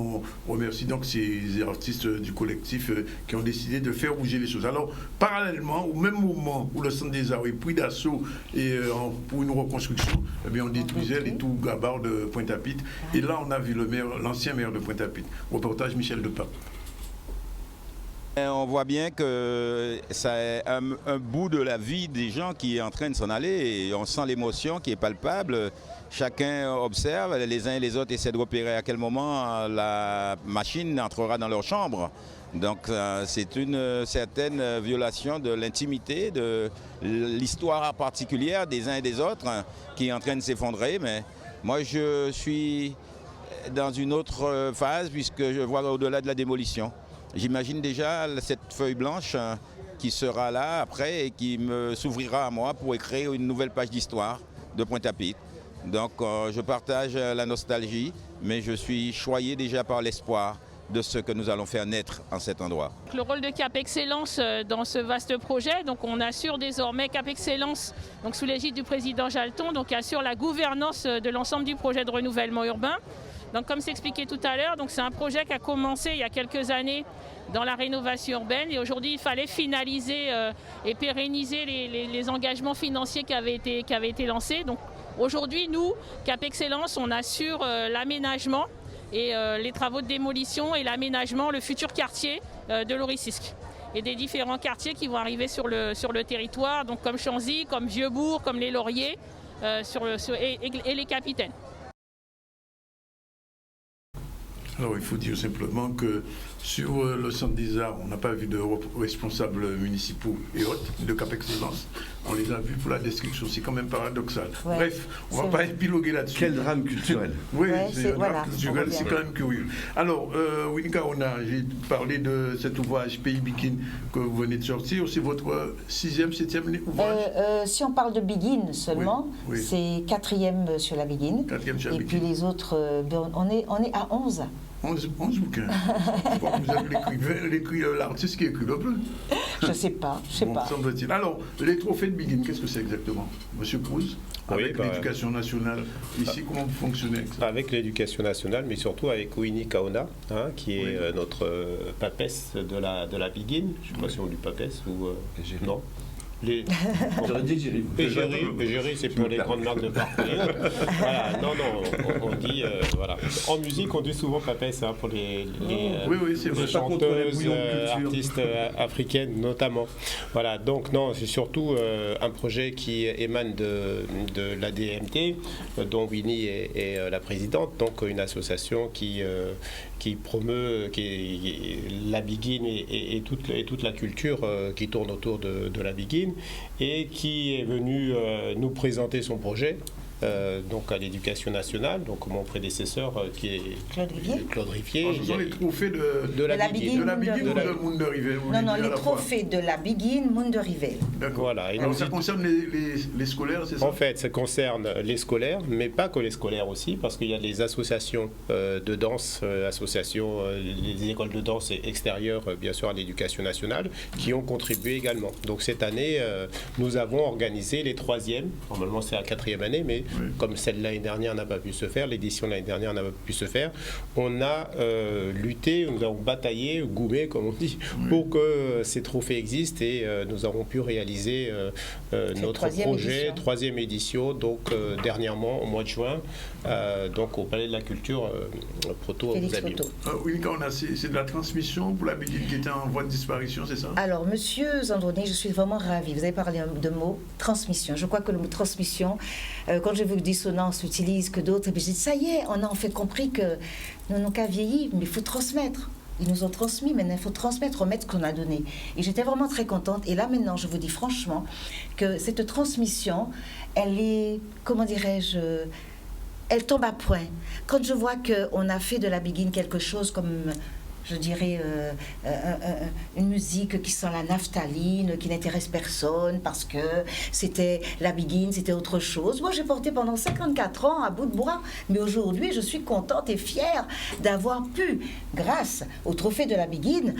On remercie donc ces artistes du collectif qui ont décidé de faire bouger les choses. Alors parallèlement, au même moment où le Centre des Arts est pris d'assaut et pour une reconstruction, eh bien, on détruisait les tours Gabar de Pointe-à-Pitre et là on a vu l'ancien maire de Pointe-à-Pitre. Reportage Michel Depape. On voit bien que c'est un bout de la vie des gens qui est en train de s'en aller et on sent l'émotion qui est palpable. Chacun observe, les uns et les autres essaient de repérer à quel moment la machine entrera dans leur chambre. Donc c'est une certaine violation de l'intimité, de l'histoire particulière des uns et des autres qui est en train de s'effondrer. Mais moi je suis dans une autre phase puisque je vois au-delà de la démolition. J'imagine déjà cette feuille blanche qui sera là après et qui s'ouvrira à moi pour écrire une nouvelle page d'histoire de Pointe-à-Pitre. Donc je partage la nostalgie, mais je suis choyé déjà par l'espoir de ce que nous allons faire naître en cet endroit. Le rôle de Cap Excellence dans ce vaste projet, donc on assure désormais Cap Excellence donc sous l'égide du président Jalton, donc assure la gouvernance de l'ensemble du projet de renouvellement urbain. Donc comme c'est expliqué tout à l'heure, c'est un projet qui a commencé il y a quelques années dans la rénovation urbaine et aujourd'hui il fallait finaliser et pérenniser les engagements financiers qui avaient été lancés. Donc aujourd'hui nous, Cap Excellence, on assure l'aménagement et les travaux de démolition et l'aménagement, le futur quartier de Lorissisque et des différents quartiers qui vont arriver sur le territoire, donc comme Chanzy, comme Vieux-Bourg, comme les Lauriers et les Capitaines. Alors il faut dire simplement que sur le centre des arts, on n'a pas vu de responsables municipaux et autres de Cap Excellence. On les a vus pour la description, c'est quand même paradoxal. Ouais, bref, on ne va pas épiloguer là-dessus. Quel drame culturel. Oui, c'est un drame culturel, c'est quand même curieux. Alors, Winnie Kaona, j'ai parlé de cet ouvrage Pays Begin que vous venez de sortir. C'est votre 6e, 7e ouvrage Si on parle de Begin seulement, c'est 4e sur la Begin. 4e sur la Begin. Et puis les autres, on est à 11. 11 bouquins. Vous avez l'artiste qui écrit le peu. Je ne sais pas. Semble-t-il. Alors, les trophées de Begin, qu'est-ce que c'est exactement, Monsieur Cruz? Avec l'éducation nationale, ici, comment vous fonctionnez avec ça? Avec l'éducation nationale, mais surtout avec Winnie Kaona, qui est notre papesse de la Begin. Je ne sais pas si on dit papesse ou... non. J'aurais dit Géry. Géry, c'est pour les grandes marques de parfum. Voilà, on dit, voilà. En musique, on dit souvent papesse pour les chanteuses, artistes africaines notamment. Voilà, donc non, c'est surtout un projet qui émane de la DMT, dont Winnie est la présidente, donc une association qui promeut la Begin et toute la culture qui tourne autour de la Begin, et qui est venu nous présenter son projet donc à l'éducation nationale, donc mon prédécesseur qui est Claude Riffier. Ce sont les trophées de la Begin ou de Monde de Rivel? Non, les trophées de la Begin, Monde de Rivel. D'accord. Voilà. Alors ça concerne les scolaires, c'est ça? En fait, ça concerne les scolaires, mais pas que les scolaires aussi, parce qu'il y a les associations de danse, les écoles de danse extérieures, bien sûr, à l'éducation nationale, qui ont contribué également. Donc cette année, nous avons organisé les 3e, normalement c'est la 4e année, mais comme celle l'année dernière n'a pas pu se faire, l'édition de l'année dernière n'a pas pu se faire, on a lutté, nous avons bataillé, goumé comme on dit, pour que ces trophées existent, et nous avons pu réaliser notre projet, 3e édition, donc dernièrement au mois de juin, donc au Palais de la Culture, Proto à Bouzabier. Oui, c'est de la transmission pour la Begin qui était en voie de disparition, c'est ça? Alors, monsieur Zandroni, je suis vraiment ravie. Vous avez parlé de mot transmission. Je crois que le mot transmission, quand j'ai vu que Dissonance utilise que d'autres, et puis j'ai dit, ça y est, on a en fait compris que nous n'avons qu'à vieillir, mais il faut transmettre. Ils nous ont transmis, maintenant il faut transmettre, remettre ce qu'on a donné. Et j'étais vraiment très contente. Et là maintenant, je vous dis franchement que cette transmission, elle est, comment dirais-je, elle tombe à point. Quand je vois qu'on a fait de la Begin quelque chose comme, je dirais, une musique qui sent la naphtaline, qui n'intéresse personne parce que c'était la Begin, c'était autre chose. Moi, j'ai porté pendant 54 ans à bout de bras, mais aujourd'hui, je suis contente et fière d'avoir pu, grâce au trophée de la Begin,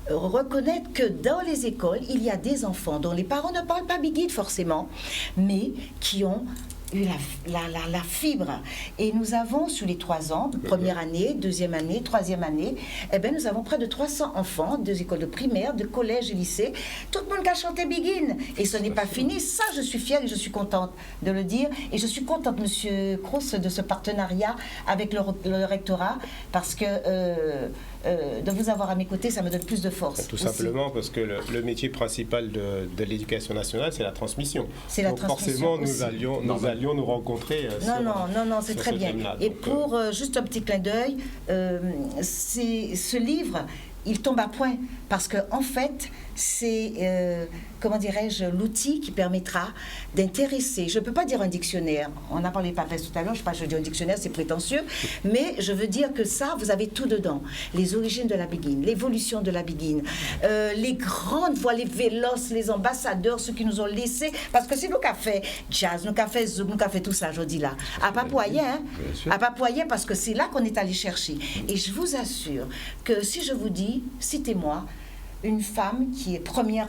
reconnaître que dans les écoles, il y a des enfants dont les parents ne parlent pas Begin forcément, mais qui ont eu la fibre. Et nous avons, sur les 3 ans, première année, 2e année, 3e année, nous avons près de 300 enfants, 2 écoles de primaire, de collège et lycée. Tout le monde a chanté Begin. Et ce n'est pas fini. Ça, je suis fière et je suis contente de le dire. Et je suis contente, monsieur Crous, de ce partenariat avec le rectorat, parce que de vous avoir à mes côtés, ça me donne plus de force. Tout simplement parce que le métier principal de l'éducation nationale, c'est la transmission. C'est la transmission. Forcément, nous allions nous rencontrer. Non, c'est très bien. Et pour juste un petit clin d'œil, ce livre, il tombe à point parce que en fait, c'est, comment dirais-je, l'outil qui permettra d'intéresser, je ne peux pas dire un dictionnaire, on a parlé de Papès tout à l'heure, je ne sais pas, je dis un dictionnaire, c'est prétentieux, mais je veux dire que ça, vous avez tout dedans. Les origines de la Biguine, l'évolution de la Biguine, les grandes voix, les véloces, les ambassadeurs, ceux qui nous ont laissés, parce que c'est nous qui avons fait jazz, nous qui avons fait zouk, nous qui avons fait tout ça, je dis là. À Papouayen, hein, à Papouayen, parce que c'est là qu'on est allé chercher. Et je vous assure que si je vous dis, citez-moi, une femme qui est première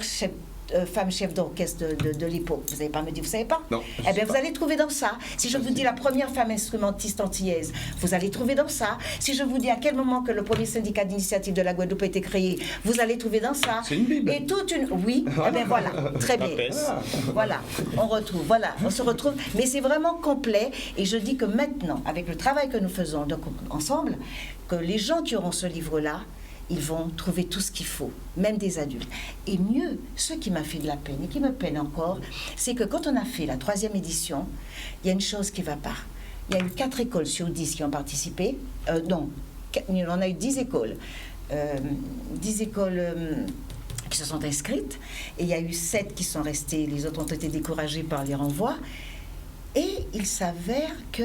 femme chef d'orchestre de l'époque. Vous n'allez pas me dire, vous ne savez pas? Non. Eh bien, vous allez trouver dans ça. Si je vous dis la première femme instrumentiste antillaise, vous allez trouver dans ça. Si je vous dis à quel moment que le premier syndicat d'initiative de la Guadeloupe a été créé, vous allez trouver dans ça. C'est une Bible. Et toute une... Oui, eh bien voilà, très bien. Voilà, on retrouve, voilà, on se retrouve. Mais c'est vraiment complet. Et je dis que maintenant, avec le travail que nous faisons donc, ensemble, que les gens qui auront ce livre-là, ils vont trouver tout ce qu'il faut, même des adultes. Et mieux, ce qui m'a fait de la peine et qui me peine encore, c'est que quand on a fait la 3e édition, il y a une chose qui ne va pas. Il y a eu 4 écoles sur 10 qui ont participé. Non, on a eu 10 écoles. 10 écoles qui se sont inscrites. Et il y a eu 7 qui sont restées. Les autres ont été découragés par les renvois. Et il s'avère que,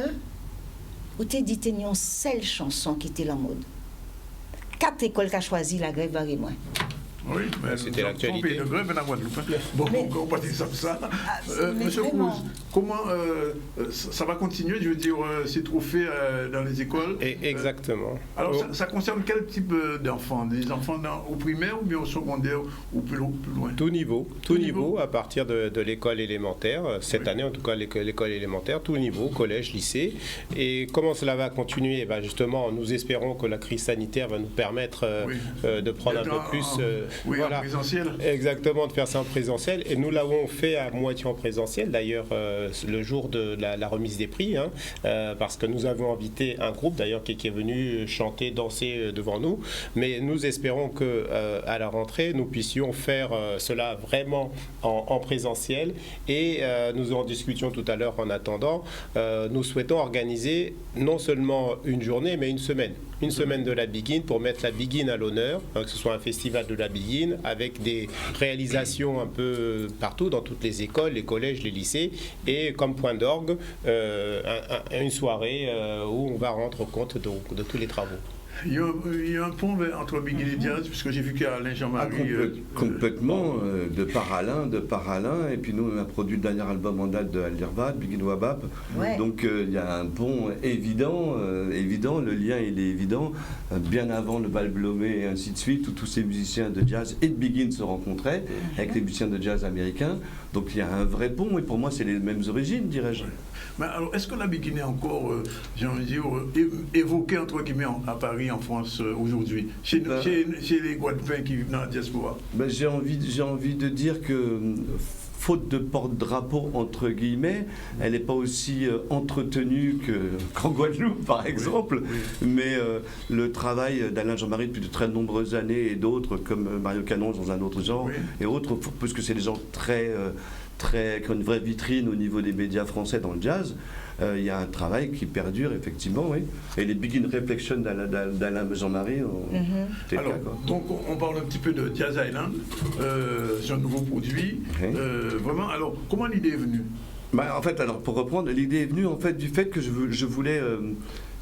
où t'es dit, t'es une seule chanson qui était la mode. 4 écoles qui ont choisi la grève à moins. Oui, mais c'était l'actualité. De grève en Guadeloupe. Bon, on va dire ça comme ça. Monsieur Cruz, comment ça va continuer? Je veux dire, ces trophées dans les écoles. Exactement. Alors, ça concerne quel type d'enfants? Des enfants au primaire ou bien au secondaire ou plus loin? Tout niveau, à partir de l'école élémentaire. Cette année, en tout cas, l'école élémentaire, tout niveau, collège, lycée. Et comment cela va continuer? Justement, nous espérons que la crise sanitaire va nous permettre de prendre un peu plus... en présentiel. Exactement, de faire ça en présentiel. Et nous l'avons fait à moitié en présentiel, d'ailleurs, le jour de la remise des prix, parce que nous avons invité un groupe, d'ailleurs, qui est venu chanter, danser devant nous. Mais nous espérons qu'à la rentrée, nous puissions faire cela vraiment en présentiel. Et nous en discutions tout à l'heure en attendant. Nous souhaitons organiser non seulement une journée, mais une semaine. Une semaine de la Biguine pour mettre la Biguine à l'honneur, que ce soit un festival de la Biguine avec des réalisations un peu partout dans toutes les écoles, les collèges, les lycées, et comme point d'orgue, une soirée où on va rendre compte de tous les travaux. Il y a un pont entre Biguine et Jazz, puisque j'ai vu qu'il y a Alain Jean-Marie. Complètement, de Paralin. Et puis nous, on a produit le dernier album en date de Aldirvad, Biguine Wabap. Ouais. Donc il y a un pont évident, le lien il est évident, bien avant le bal Blomé et ainsi de suite, où tous ces musiciens de jazz et de Biguine se rencontraient, avec les musiciens de jazz américains. Donc il y a un vrai pont, et pour moi, c'est les mêmes origines, dirais-je. Mais alors, est-ce que la Biguine est encore, j'ai envie de dire, évoquée, entre guillemets, à Paris, en France, aujourd'hui, chez les Guadeloupéens qui vivent dans la diaspora? J'ai envie de dire que, faute de porte-drapeau, entre guillemets, elle n'est pas aussi entretenue qu'en Guadeloupe, par exemple. Oui. Mais le travail d'Alain Jean-Marie depuis de très nombreuses années, et d'autres, comme Mario Canon dans un autre genre, et autres, parce que c'est des gens qui ont une vraie vitrine au niveau des médias français dans le jazz, il y a un travail qui perdure effectivement, oui. Et les Biguine Reflections d'Alain Jean-Marie, alors, donc on parle un petit peu de Jazz Island, c'est un nouveau produit. Vraiment, alors comment l'idée est venue? En fait, alors pour reprendre, l'idée est venue en fait du fait que je voulais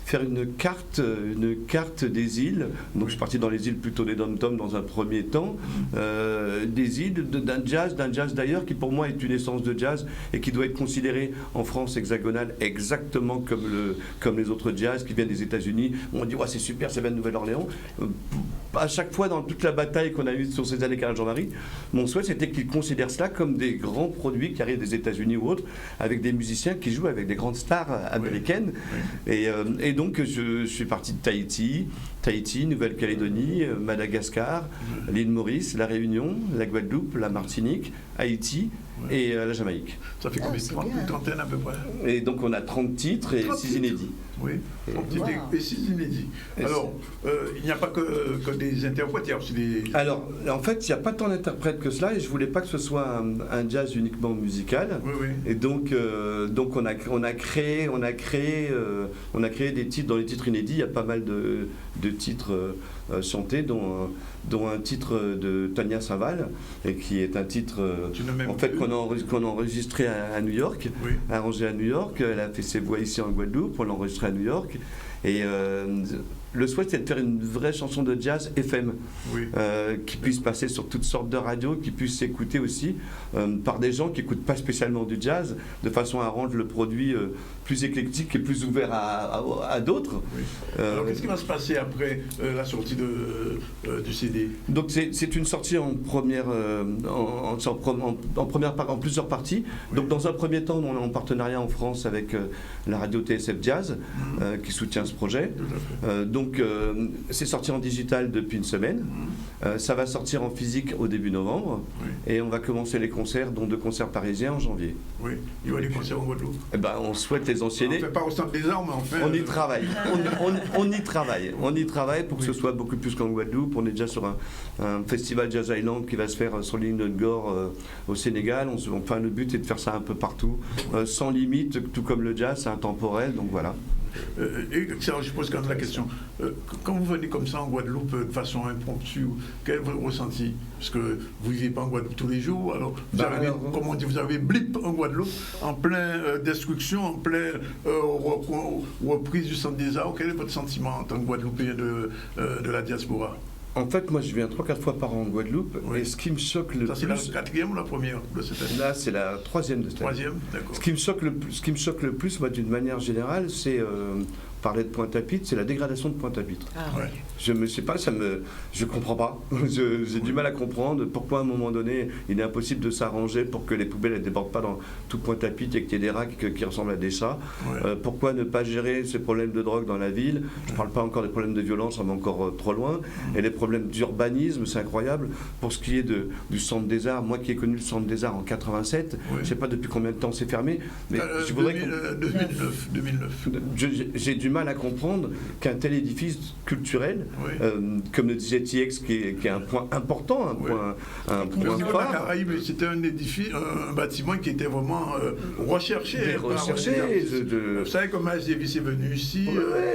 faire une carte des îles. Donc je suis parti dans les îles plutôt des dom-toms dans un premier temps, des îles d'un jazz d'ailleurs qui pour moi est une essence de jazz et qui doit être considéré en France hexagonale exactement comme les autres jazz qui viennent des États-Unis. On dit c'est super, ça vient de Nouvelle-Orléans. À chaque fois dans toute la bataille qu'on a eue sur ces années avec Alain Jean-Marie, mon souhait c'était qu'ils considèrent cela comme des grands produits qui arrivent des États-Unis ou autres, avec des musiciens qui jouent avec des grandes stars américaines. Et donc je suis parti de Tahiti, Nouvelle-Calédonie, Madagascar, l'île Maurice, la Réunion, la Guadeloupe, la Martinique, Haïti et la Jamaïque. Ça fait combien? Une trentaine à peu près. Et donc on a 30 titres et 6 inédits. Oui, 30 titres et 6 inédits. Alors, il n'y a pas que des interprètes, il y a aussi des... Alors, en fait, il n'y a pas tant d'interprètes que cela, et je ne voulais pas que ce soit un jazz uniquement musical. Oui. Et donc on a créé des titres, dans les titres inédits, il y a pas mal titres chantés, dont un titre de Tania Saval, et qui est un titre en fait qu'on a enregistré à New York, arrangé à New York. Elle a fait ses voix ici en Guadeloupe, on l'a enregistré à New York. Et le souhait, c'est de faire une vraie chanson de jazz FM, qui puisse passer sur toutes sortes de radios, qui puisse s'écouter aussi par des gens qui n'écoutent pas spécialement du jazz, de façon à rendre le produit plus éclectique et plus ouvert à d'autres. Alors qu'est-ce qui va se passer après la sortie du CD? Donc c'est une sortie en plusieurs parties. Donc dans un premier temps, on est en partenariat en France avec la radio TSF Jazz, qui soutient ce projet. Donc c'est sorti en digital depuis une semaine. Ça va sortir en physique au début novembre. Et on va commencer les concerts, dont 2 concerts parisiens en janvier. Oui, il y aura des concerts en Guadeloupe. On souhaite les enchaîner. On ne fait pas au Centre des Arts, mais enfin... On y travaille. On y travaille pour que ce soit beaucoup plus qu'en Guadeloupe. On est déjà sur un festival Jazz Island qui va se faire sur l'île de Ngor au Sénégal. Enfin, le but est de faire ça un peu partout, sans limite, tout comme le jazz, c'est intemporel, donc voilà. Et je pose quand même la question, quand vous venez comme ça en Guadeloupe de façon impromptue, quel est votre ressenti? Parce que vous ne vivez pas en Guadeloupe tous les jours, alors vous avez blip en Guadeloupe, en plein destruction, en plein reprise du Centre des Arts. Quel est votre sentiment en tant que Guadeloupéen de la diaspora? En fait, moi, je viens 3-4 fois par an en Guadeloupe, et ce qui me choque le plus... C'est la 4e ou la première de cette année? Là, c'est la 3e de cette année. 3e, d'accord. Ce qui me choque le plus, moi, d'une manière générale, c'est... parler de Pointe-à-Pitre, c'est la dégradation de Pointe-à-Pitre. Je ne sais pas, je comprends pas. J'ai du mal à comprendre pourquoi à un moment donné il est impossible de s'arranger pour que les poubelles ne débordent pas dans tout Pointe-à-Pitre et qu'il y ait des racks qui ressemblent à des chats. Pourquoi ne pas gérer ces problèmes de drogue dans la ville? Je ne parle pas encore des problèmes de violence, on est encore trop loin. Et les problèmes d'urbanisme, c'est incroyable. Pour ce qui est du Centre des Arts, moi qui ai connu le Centre des Arts en 87, je ne sais pas depuis combien de temps c'est fermé, mais je voudrais 2009. J'ai du mal à comprendre qu'un tel édifice culturel, comme le disait TX, qui est un point important, un point phare. C'était un édifice, un bâtiment qui était vraiment recherché. Vous savez comment Davis est venu ici,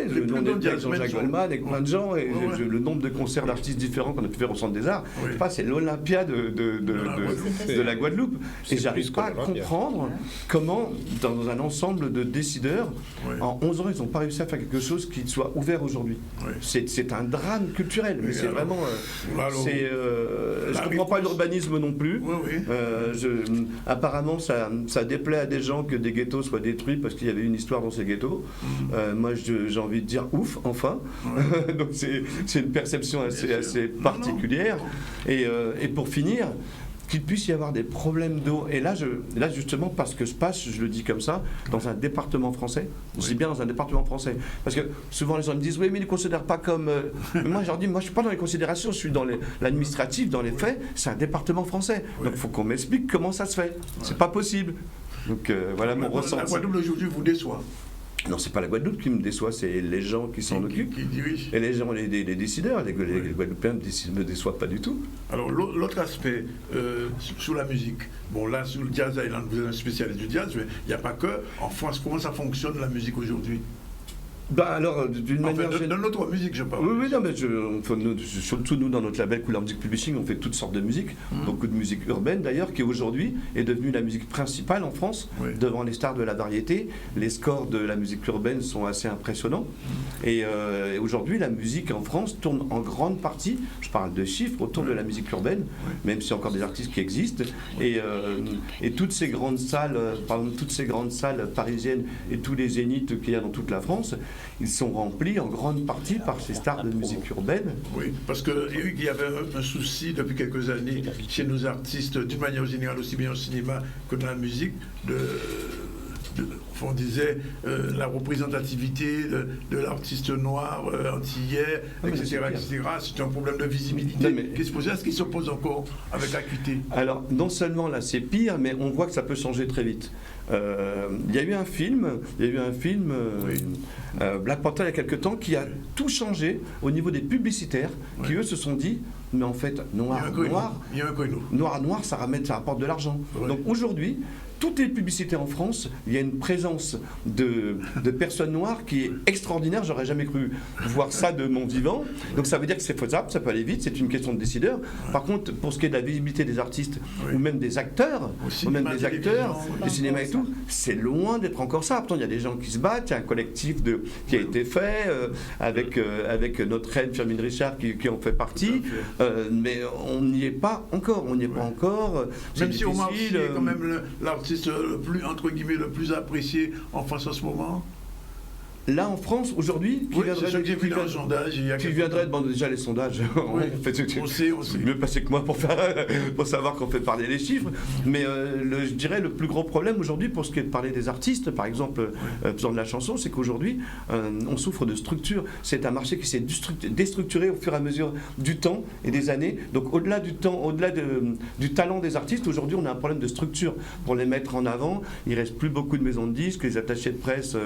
le nom de Jean-Jacques Goldman avec plein de gens, et le nombre de concerts d'artistes différents qu'on a pu faire au Centre des Arts, c'est l'Olympia de la Guadeloupe. Et j'arrive pas à comprendre comment, dans un ensemble de décideurs, en 11 ans, ils n'ont pas réussi à faire quelque chose qui soit ouvert aujourd'hui. C'est un drame culturel, mais c'est vraiment... je ne comprends pas l'urbanisme non plus. Apparemment, ça déplaît à des gens que des ghettos soient détruits parce qu'il y avait une histoire dans ces ghettos. Moi, j'ai envie de dire ouf, enfin. Donc c'est une perception assez particulière. Et pour finir, qu'il puisse y avoir des problèmes d'eau. Et là, justement, parce que je passe, je le dis comme ça, dans un département français. Je dis bien dans un département français. Parce que souvent, les gens me disent, oui, mais ils ne considèrent pas comme... Moi, je leur dis, moi, je ne suis pas dans les considérations, je suis dans l'administratif, dans les faits. C'est un département français. Donc, il faut qu'on m'explique comment ça se fait. C'est pas possible. Donc, voilà mon ressenti. La Guadeloupe, aujourd'hui, vous déçoit. Non, c'est pas la Guadeloupe qui me déçoit, c'est les gens qui s'en occupent. Qui dirigent. Et les gens, les décideurs, les Guadeloupéens ne me déçoivent pas du tout. Alors, l'autre aspect, sur la musique. Bon, là, sur le Jazz Island, vous êtes un spécialiste du jazz, mais il n'y a pas que. En France, comment ça fonctionne, la musique aujourd'hui? Alors, d'une manière générale... Dans notre musique, je parle. Oui, non, mais surtout nous, dans notre label Couleur Music Publishing, on fait toutes sortes de musique, beaucoup de musique urbaine d'ailleurs, qui aujourd'hui est devenue la musique principale en France, devant les stars de la variété. Les scores de la musique urbaine sont assez impressionnants. Et aujourd'hui, la musique en France tourne en grande partie, je parle de chiffres, autour de la musique urbaine, même s'il y a encore des artistes qui existent. Et toutes ces grandes salles, par exemple, toutes ces grandes salles parisiennes et tous les zéniths qu'il y a dans toute la France, ils sont remplis en grande partie par ces stars de musique urbaine. Oui, parce qu'il y avait un souci depuis quelques années chez nos artistes, d'une manière générale, aussi bien au cinéma que dans la musique, on disait la représentativité de l'artiste noir antillais, etc. C'est un problème de visibilité qui se posait. Est-ce qu'il se pose encore avec acuité? Alors, non seulement là c'est pire, mais on voit que ça peut changer très vite. il y a eu un film, Black Panther il y a quelque temps, qui a tout changé au niveau des publicitaires, qui eux se sont dit, mais en fait, noir, ça rapporte de l'argent. Donc aujourd'hui, toutes les publicités en France, il y a une présence de personnes noires qui est extraordinaire. J'aurais jamais cru voir ça de mon vivant. Donc ça veut dire que c'est faisable, ça peut aller vite, c'est une question de décideur. Par contre, pour ce qui est de la visibilité des artistes ou même des acteurs, du cinéma et tout, c'est loin d'être encore ça. Pourtant, il y a des gens qui se battent, il y a un collectif qui a été fait avec notre reine Firmin Richard qui en fait partie, mais on n'y est pas encore. Même si Omar Sy est quand même l'artiste le plus, entre guillemets, le plus apprécié en France en ce moment. Là, en France, aujourd'hui, c'est ce que j'ai vu dans le sondage. Qui viendrait de déjà les sondages. On sait. Mieux passé que moi pour savoir qu'on fait parler les chiffres. Mais je dirais le plus gros problème aujourd'hui, pour ce qui est de parler des artistes, par exemple, faisant de la chanson, c'est qu'aujourd'hui, on souffre de structure. C'est un marché qui s'est déstructuré au fur et à mesure du temps et des années. Donc, au-delà du talent des artistes, aujourd'hui, on a un problème de structure pour les mettre en avant. Il ne reste plus beaucoup de maisons de disques. Les attachés de presse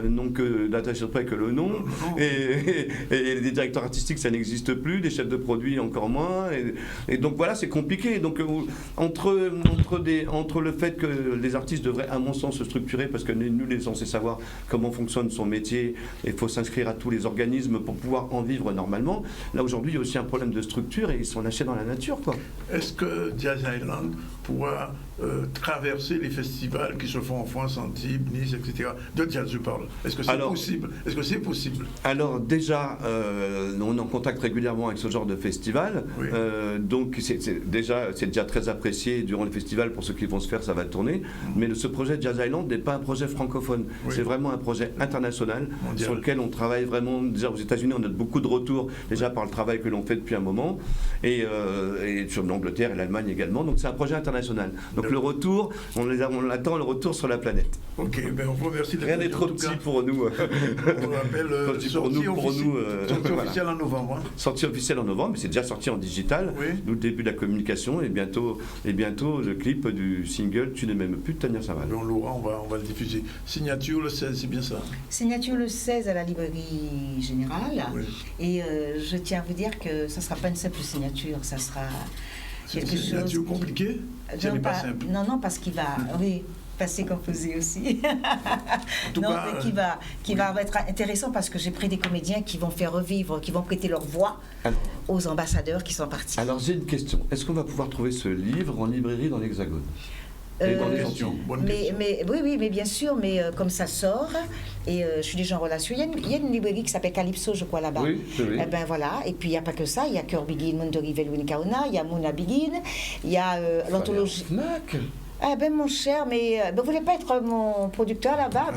n'ont que d'attaché de près que le nom, et des directeurs artistiques ça n'existe plus, des chefs de produits encore moins, et donc voilà, c'est compliqué. Donc entre le fait que les artistes devraient à mon sens se structurer, parce que nous les censés savoir comment fonctionne son métier, et il faut s'inscrire à tous les organismes pour pouvoir en vivre normalement, là aujourd'hui il y a aussi un problème de structure et ils sont lâchés dans la nature, quoi. Est-ce que Jazz Island pourra traverser les festivals qui se font en France, Antibes, Nice, etc. De jazz, je parle. Est-ce que c'est possible? Alors déjà, on est en contact régulièrement avec ce genre de festival. Oui. Donc c'est déjà très apprécié durant le festival. Pour ceux qui vont se faire, ça va tourner. Mais ce projet Jazz Island n'est pas un projet francophone. Oui. C'est vraiment un projet international sur lequel on travaille vraiment. Déjà aux États-Unis, on a beaucoup de retours déjà par le travail que l'on fait depuis un moment, et sur l'Angleterre et l'Allemagne également. Donc c'est un projet international. Donc le retour, on attend le retour sur la planète. Ok, ben on vous remercie. Rien n'est trop petit pour nous. On rappelle sortie officielle en novembre. Sortie officielle en novembre, mais c'est déjà sorti en digital. Oui. Nous, le début de la communication, et bientôt le clip du single Tu ne m'aimes plus de Tania Saval. On l'aura, on va le diffuser. Signature le 16, c'est bien ça? Signature le 16 à la librairie générale. Oui. Et je tiens à vous dire que ça ne sera pas une simple signature, ça sera quelque chose. C'est une signature compliquée? Non, pas simple. Non, parce qu'il va. Oui. Passer composé aussi. Qui va être intéressant parce que j'ai pris des comédiens qui vont faire revivre, qui vont prêter leur voix aux ambassadeurs qui sont partis. Alors j'ai une question. Est-ce qu'on va pouvoir trouver ce livre en librairie dans l'Hexagone? Oui, bien sûr, mais comme ça sort, et je suis déjà en relation. Il y a une librairie qui s'appelle Calypso, je crois, là-bas. Oui. Eh ben voilà, et puis il n'y a pas que ça, il y a Cœur Begin, Monde de Rivel, Winkaona, il y a Mouna Begin, il y a l'anthologie. Ah ben mon cher, mais vous voulez pas être mon producteur là-bas,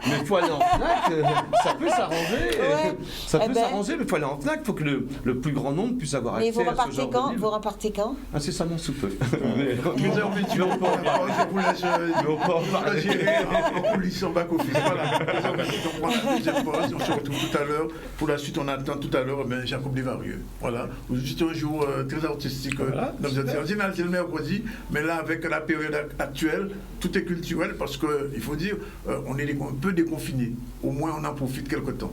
mais il faut aller en FNAC, ça peut s'arranger. Ouais. Ça peut s'arranger, mais il faut aller en FNAC, il faut que le plus grand nombre puisse avoir accès à ce genre de livre. Vous repartez quand? Ah, c'est ça mon soupe. On peut en gérer en coulisses en back-office. Voilà. On prend la deuxième pause, on se retrouve tout à l'heure. Pour la suite, on attend tout à l'heure Jacob Desvarieux. Voilà. C'est un jour très artistique. En général, c'est le mercredi. Mais là, avec la période actuelle, tout est culturel parce qu'il faut dire, on est un peu déconfiné. Au moins, on en profite quelque temps.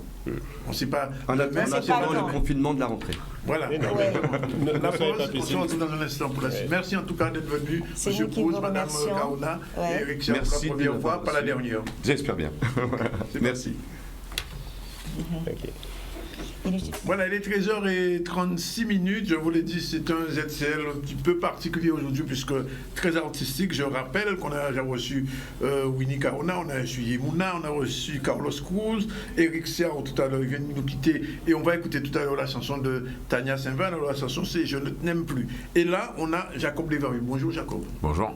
On ne sait pas. En attendant le confinement de la rentrée. Voilà. La pause, on se retrouve dans un instant pour la suite. Merci en tout cas d'être venu, M. Proust, Mme Kaona et Eric Serre, pour la première fois, pas la dernière. J'espère bien. Merci. Voilà, il est 13h36. Je vous l'ai dit, c'est un ZCL un petit peu particulier aujourd'hui, puisque très artistique. Je rappelle qu'on a déjà reçu Winnie Kaona, on a reçu Yemuna, on a reçu Carlos Cruz, Eric Serre tout à l'heure, il vient de nous quitter. Et on va écouter tout à l'heure la chanson de Tania Saint-Van. Alors la chanson, c'est Je ne t'aime plus. Et là, on a Jacob Desvarieux. Bonjour Jacob. Bonjour.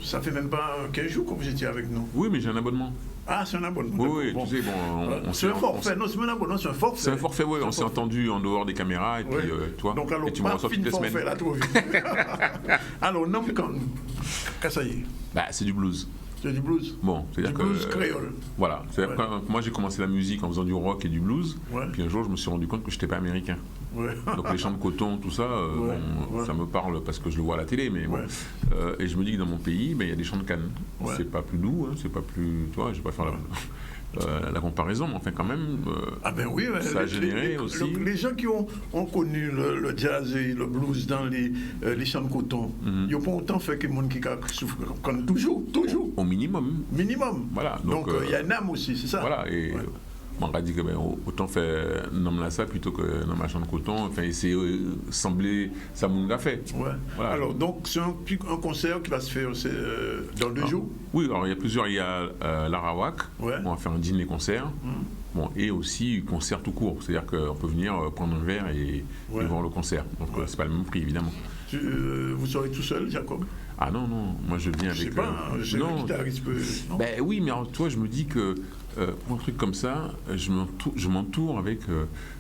Ça fait même pas 15 jours que vous étiez avec nous. Oui, mais j'ai un abonnement. Ah, c'est un abonnement. Oui, tu sais, c'est un forfait. Non, c'est pas un abonnement, c'est un forfait. C'est un forfait, oui. On s'est entendu en dehors des caméras et puis toi. Donc, alors, et tu me reçois toutes les semaines. Là, trop vite. Alors, nom quand ça y est. Bah, c'est du blues. C'est du blues. Bon, c'est-à-dire que... blues créole. Voilà. C'est-à-dire que moi, j'ai commencé la musique en faisant du rock et du blues. Ouais. Puis un jour, je me suis rendu compte que je n'étais pas américain. Ouais. Donc les champs de coton, tout ça, ça me parle parce que je le vois à la télé. Mais bon. Et je me dis que dans mon pays, il y a des champs de canne. Ouais. C'est pas plus doux, c'est pas plus... Tu vois, je vais pas faire la comparaison, mais enfin quand même, ça a généré aussi... Les gens qui ont connu le jazz et le blues dans les champs de coton, ils n'ont pas autant fait que les gens qui souffrent toujours. Au minimum. Voilà. Donc il y a une âme aussi, c'est ça. Voilà, et on a dit que autant faire nom là ça plutôt que dans ma champ de coton, enfin essayer sembler ça mon gars fait. Ouais. Voilà. Alors donc c'est un concert qui va se faire dans 2 jours. Oui, alors il y a plusieurs, il y a l'Arawak, on va faire un dîner-concert. Bon, et aussi concert tout court, c'est-à-dire qu'on peut venir prendre un verre et voir le concert. Donc c'est pas le même prix évidemment. Vous serez tout seul, Jacob? Ah non, moi je viens avec... Je sais pas, le guitariste peut... Ben oui, mais alors, toi je me dis que pour un truc comme ça, je m'entoure avec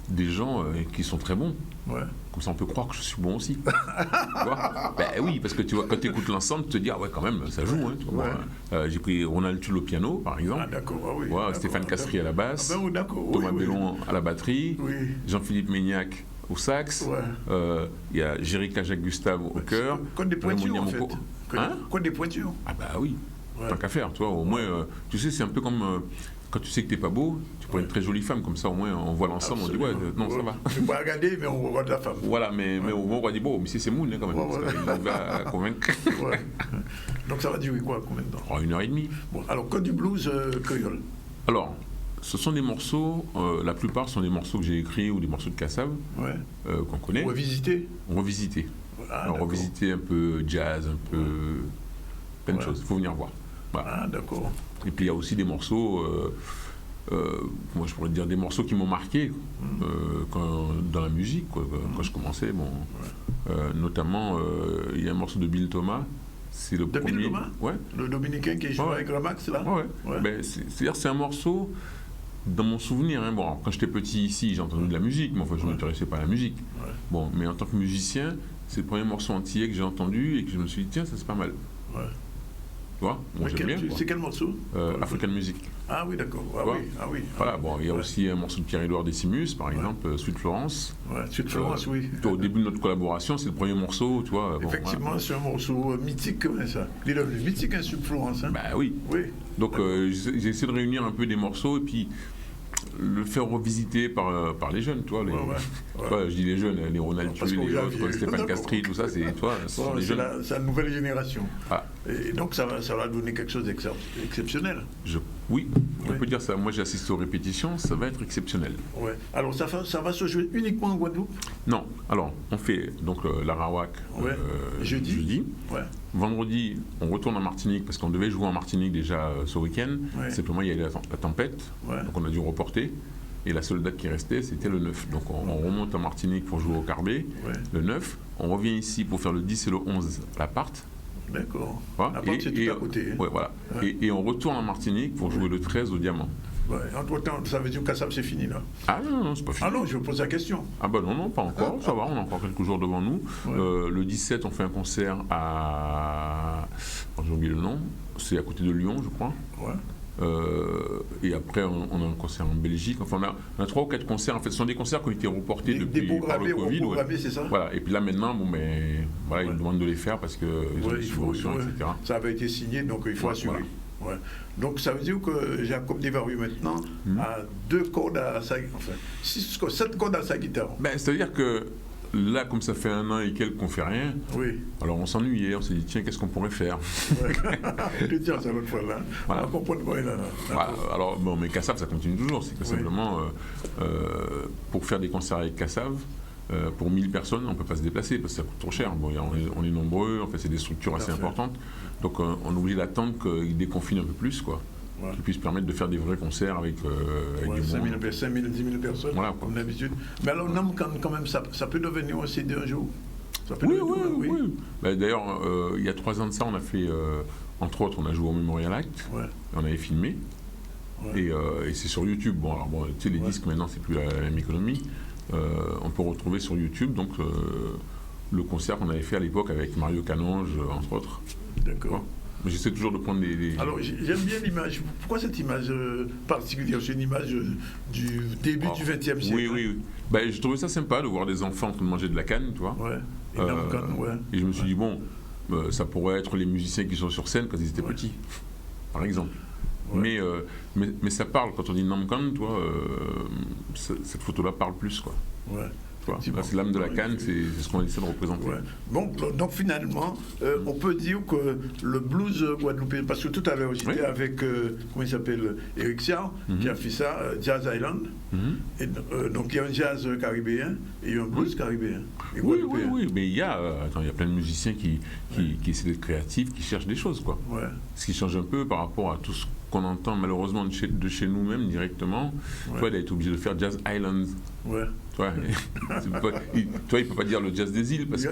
des gens qui sont très bons. Ouais. Comme ça on peut croire que je suis bon aussi. Tu vois, ben oui, parce que tu vois, quand tu écoutes l'ensemble, tu te dis, ah ouais quand même, ça joue. Hein, tu vois, j'ai pris Ronald Tull au piano, par exemple. Ah d'accord, oui. Stéphane Castries à la basse, Thomas Bellon à la batterie, Jean-Philippe Meignac au sax, il y a Jérica Jacques-Gustave au chœur. Code des pointures, en fait. Code des pointures. Ah bah oui, tant qu'à faire, toi, au moins, tu sais, c'est un peu comme quand tu sais que t'es pas beau, tu prends une très jolie femme, comme ça, au moins, on voit l'ensemble, on dit, non, ça va. On ne peut pas regarder, mais on regarde la femme. Voilà, mais au moins, on va dire, bon, mais c'est Moon, quand même, il va convaincre. Donc ça va durer quoi, combien de temps? 1h30. Bon, alors, code du blues créole. Alors, ce sont des morceaux, la plupart sont des morceaux que j'ai écrits ou des morceaux de Kassav qu'on connaît. Revisiter. Alors, revisiter un peu jazz, un peu plein de choses. Il faut venir voir. Voilà. Ah, d'accord. Et puis il y a aussi des morceaux, moi je pourrais dire des morceaux qui m'ont marqué dans la musique, quand je commençais. Bon, notamment, il y a un morceau de Bill Thomas. C'est le premier. Bill Thomas, le Dominicain qui joue avec Ramax là. Ben, c'est-à-dire c'est un morceau. Dans mon souvenir, bon, quand j'étais petit ici, j'ai entendu de la musique, mais enfin je ne m'intéressais pas à la musique. Bon, mais en tant que musicien, c'est le premier morceau entier que j'ai entendu et que je me suis dit, tiens, ça c'est pas mal. Tu vois, bon, j'aime bien. C'est quel morceau? African Music. Ah oui, d'accord. Ah oui. Voilà, bon, il y a aussi un morceau de Pierre-Édouard Décimus, par exemple, Sweet Florence. Sweet Florence, oui. Au début de notre collaboration, c'est le premier morceau, tu vois. Bon, effectivement, c'est un morceau mythique comme ça. Il est devenu mythique, Sweet Florence. Hein. Bah oui. Donc, j'ai essayé de réunir un peu des morceaux et puis le faire revisiter par les jeunes, toi. Je dis les jeunes, les Ronald Tull, les autres, Stéphane Castries, tout ça, c'est toi. C'est la nouvelle génération. Et donc ça va donner quelque chose d'exceptionnel. Oui, on peut dire ça. Moi j'ai assisté aux répétitions, ça va être exceptionnel. Alors ça va se jouer uniquement en Guadeloupe? Non. Alors on fait donc l'Arawak jeudi. Vendredi, on retourne en Martinique parce qu'on devait jouer en Martinique déjà ce week-end. Simplement il y a eu la tempête, donc on a dû reporter. Et la seule date qui restait, c'était le 9. Donc on remonte en Martinique pour jouer au Carbet, le 9. On revient ici pour faire le 10 et le 11 à l'appart. D'accord. L'appart, c'est tout à côté. Voilà. Et on retourne en Martinique pour jouer le 13 au Diamant. Entre-temps, ça veut dire que Kassav, c'est fini, là? Ah non, c'est pas fini. Ah non, je vous pose la question. Ah ben non, pas encore, ça va, on a encore quelques jours devant nous. Le 17, on fait un concert à... j'ai oublié le nom, c'est à côté de Lyon, je crois. Et après, on a un concert en Belgique. Enfin, on a 3 ou 4 concerts. En fait, ce sont des concerts qui ont été reportés depuis par le Covid. C'est ça. Voilà. Et puis là, maintenant, ils nous demandent de les faire parce qu'ils ont des subventions, etc. Ça avait été signé, donc il faut assurer. Donc ça veut dire que Jacob Desvarieux maintenant a 2 cordes à sa guitare, enfin 7 cordes à sa guitare. C'est-à-dire que là, comme ça fait 1 an et quelques qu'on fait rien, alors on s'ennuyait, on s'est dit tiens, qu'est-ce qu'on pourrait faire? Tiens, c'est l'autre fois là. Voilà. On comprend là. Alors, mais Kassav, ça continue toujours. C'est que simplement, pour faire des concerts avec Kassav, pour 1000 personnes, on ne peut pas se déplacer parce que ça coûte trop cher. Bon, on est nombreux, en fait, c'est des structures assez importantes. Donc, on est obligé d'attendre qu'ils déconfinent un peu plus, quoi. Qui puissent permettre de faire des vrais concerts avec du 5 000, 10 000 personnes, comme d'habitude. Mais alors, quand même, ça peut devenir un CD un jour. Oui. D'ailleurs, il y a 3 ans de ça, on a fait, entre autres, on a joué au Memorial Act, on avait filmé, et c'est sur YouTube. Bon, alors, tu sais, les disques maintenant, c'est plus la même économie. On peut retrouver sur YouTube donc le concert qu'on avait fait à l'époque avec Mario Canonge, entre autres. D'accord. Mais j'essaie toujours de prendre des... Alors, j'aime bien l'image. Pourquoi cette image particulière? C'est une image du début du XXe siècle. Oui. Ben, j'ai trouvé ça sympa de voir des enfants en train de manger de la canne, tu vois. Ouais. Et je me suis dit, bon, ça pourrait être les musiciens qui sont sur scène quand ils étaient petits, par exemple. Ouais. Mais ça parle, quand on dit Namkan, tu vois, cette photo-là parle plus, quoi. Ouais. C'est l'âme de la canne, c'est ce qu'on essaie de représenter. Ouais. Bon, donc finalement, on peut dire que le blues guadeloupéen, parce que tout à l'heure j'étais avec, comment il s'appelle, Eric Siard, qui a fait ça, Jazz Island. Et, donc il y a un jazz caribéen et un blues caribéen. Oui, mais il y a plein de musiciens qui essaient d'être créatifs, qui cherchent des choses, quoi. Ouais. Ce qui change un peu par rapport à tout ce qu'on entend malheureusement de chez nous-mêmes directement. Toi, d'être obligé de faire Jazz Island. Ouais. Toi, il ne peut pas dire le jazz des îles parce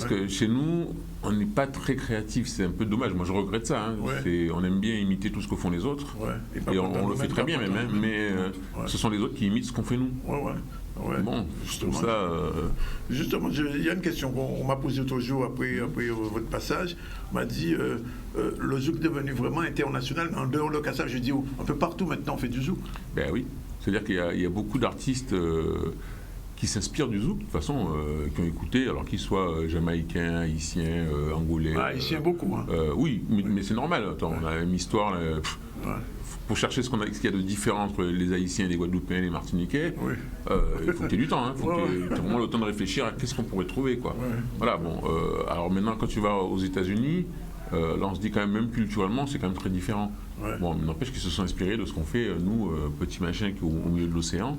que chez nous, on n'est pas très créatif. C'est un peu dommage. Moi, je regrette ça. Hein. On aime bien imiter tout ce que font les autres. Et on le fait très bien même. Hein, mais ce sont les autres qui imitent ce qu'on fait nous. Ouais. Bon, justement, ça, justement, il y a une question qu'on m'a posée l'autre jour après votre passage. On m'a dit le zouk est devenu vraiment international, mais en dehors de Kassav, je dis un peu partout maintenant on fait du zouk. Ben oui, c'est-à-dire qu'il y a beaucoup d'artistes qui s'inspirent du zouk, de toute façon, qui ont écouté, alors qu'ils soient jamaïcains, haïtiens, angolais. Haïtiens beaucoup. Hein. Oui, mais c'est normal. Attends, on a une histoire. Pour chercher ce qu'il y a de différent entre les Haïtiens, les Guadeloupéens, les Martiniquais, il faut que tu aies du temps. Il faut que tu aies vraiment le temps de réfléchir à qu'est-ce qu'on pourrait trouver. Quoi. Voilà, bon. Alors maintenant, quand tu vas aux États-Unis, là, on se dit quand même culturellement, c'est quand même très différent. Bon, mais n'empêche qu'ils se sont inspirés de ce qu'on fait, nous, petits machins qui au milieu de l'océan.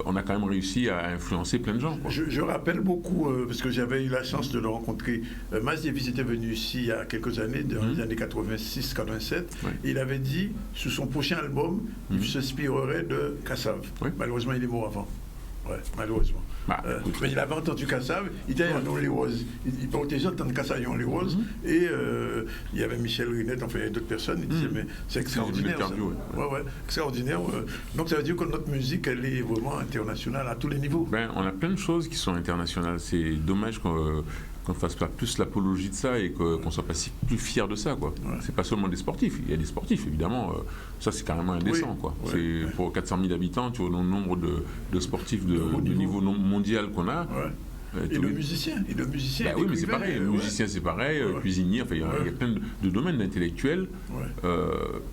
On a quand même réussi à influencer plein de gens. Quoi. Je rappelle beaucoup, parce que j'avais eu la chance de le rencontrer. Miles Davis était venu ici il y a quelques années, dans les années 86-87. Il avait dit, sous son prochain album, il s'inspirerait de Kassav. Malheureusement, il est mort avant. Malheureusement. Mais il avait entendu Kassav, il était en les roses. Il protégeait entendre Kassav en les roses. Et il y avait Michel Rinette, enfin il y avait d'autres personnes. Il disait, mais c'est extraordinaire. Extraordinaire. Donc ça veut dire que notre musique, elle est vraiment internationale à tous les niveaux. On a plein de choses qui sont internationales. C'est dommage qu'on ne fasse pas plus l'apologie de ça et qu'on ne soit pas plus fiers de ça. C'est pas seulement des sportifs. Il y a des sportifs, évidemment. Ça, c'est carrément indécent. Pour 400 000 habitants, tu vois le nombre de sportifs de niveau mondial qu'on a. Et le musicien. Oui, mais c'est pareil. Le musicien, c'est pareil. Cuisinier, il y a plein de domaines d'intellectuels.